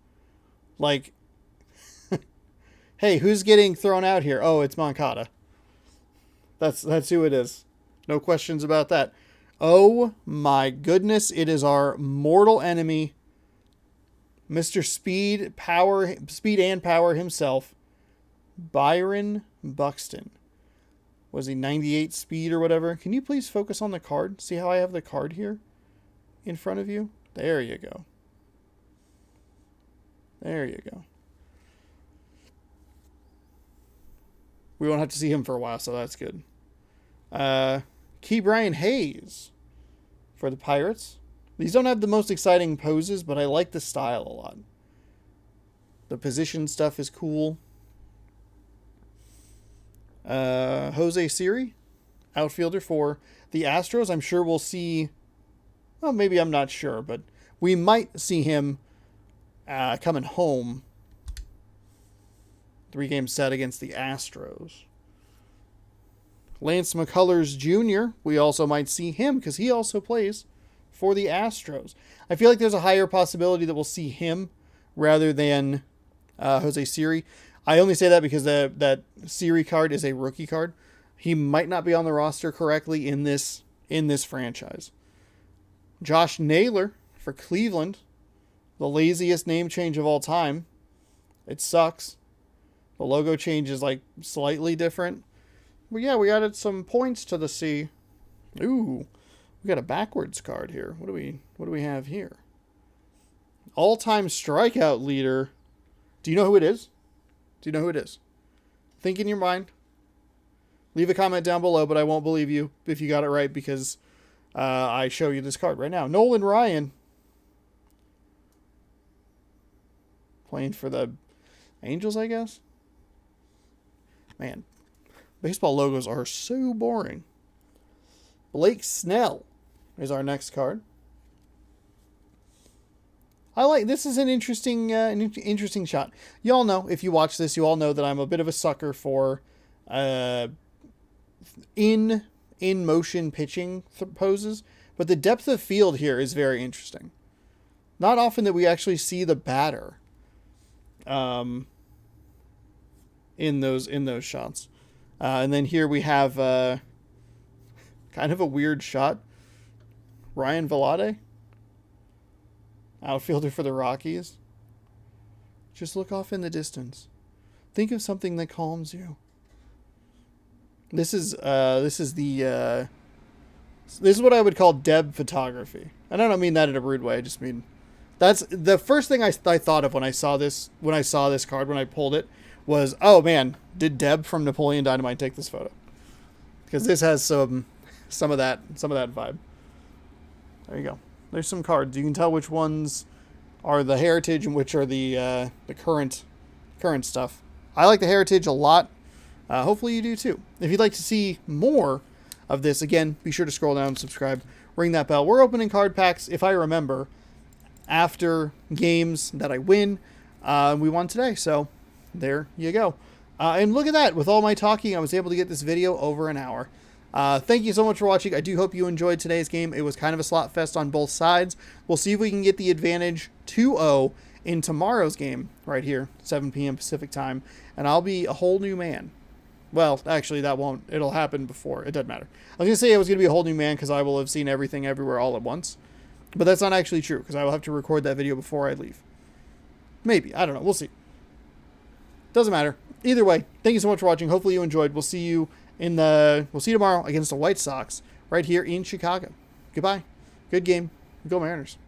Speaker 1: Like, hey, who's getting thrown out here? Oh, it's Moncada. That's who it is. No questions about that. Oh my goodness, it is our mortal enemy, Mr. Speed and Power himself, Byron Buxton. Was he 98 speed or whatever? Can you please focus on the card? See how I have the card here in front of you? There you go. There you go. We won't have to see him for a while, so that's good. Key Brian Hayes for the Pirates. These don't have the most exciting poses, but I like the style a lot. The position stuff is cool. Jose Siri, outfielder for the Astros. I'm sure we'll see... Well, maybe I'm not sure, but we might see him coming home. 3-game set against the Astros. Lance McCullers Jr., we also might see him because he also plays for the Astros. I feel like there's a higher possibility that we'll see him rather than Jose Siri. I only say that because that Siri card is a rookie card. He might not be on the roster correctly in this franchise. Josh Naylor for Cleveland. The laziest name change of all time. It sucks. The logo change is like slightly different. But yeah, we added some points to the C. Ooh, we got a backwards card here. What do we have here? All-time strikeout leader. Do you know who it is? Do you know who it is? Think in your mind. Leave a comment down below, but I won't believe you if you got it right because I show you this card right now. Nolan Ryan. Playing for the Angels, I guess. Man, baseball logos are so boring. Blake Snell is our next card. I like this. Is an interesting shot. Y'all know, if you watch this, you all know that I'm a bit of a sucker for in motion pitching poses, but the depth of field here is very interesting. Not often that we actually see the batter in those shots. And then here we have Kind of a weird shot. Ryan Velade, outfielder for the Rockies. Just look off in the distance. Think of something that calms you. This is what I would call Deb photography. And I don't mean that in a rude way. I just mean that's the first thing I thought of when I saw this card, when I pulled it, was, oh man, did Deb from Napoleon Dynamite take this photo? Because this has some of that vibe. There you go. There's some cards. You can tell which ones are the heritage and which are the current stuff. I like the heritage a lot. Hopefully you do too. If you'd like to see more of this, again, be sure to scroll down, subscribe, ring that bell. We're opening card packs, if I remember, after games that I win. We won today, so there you go. And look at that. With all my talking, I was able to get this video over an hour. Thank you so much for watching. I do hope you enjoyed today's game. It was kind of a slot fest on both sides. We'll see if we can get the advantage 2-0 in tomorrow's game right here, 7 p.m. Pacific time, and I'll be a whole new man. Well, actually, that won't. It'll happen before. It doesn't matter. I was going to say I was going to be a whole new man because I will have seen everything everywhere all at once. But that's not actually true because I will have to record that video before I leave. Maybe. I don't know. We'll see. Doesn't matter. Either way, thank you so much for watching. Hopefully you enjoyed. We'll see you tomorrow against the White Sox right here in Chicago. Goodbye. Good game. Go Mariners.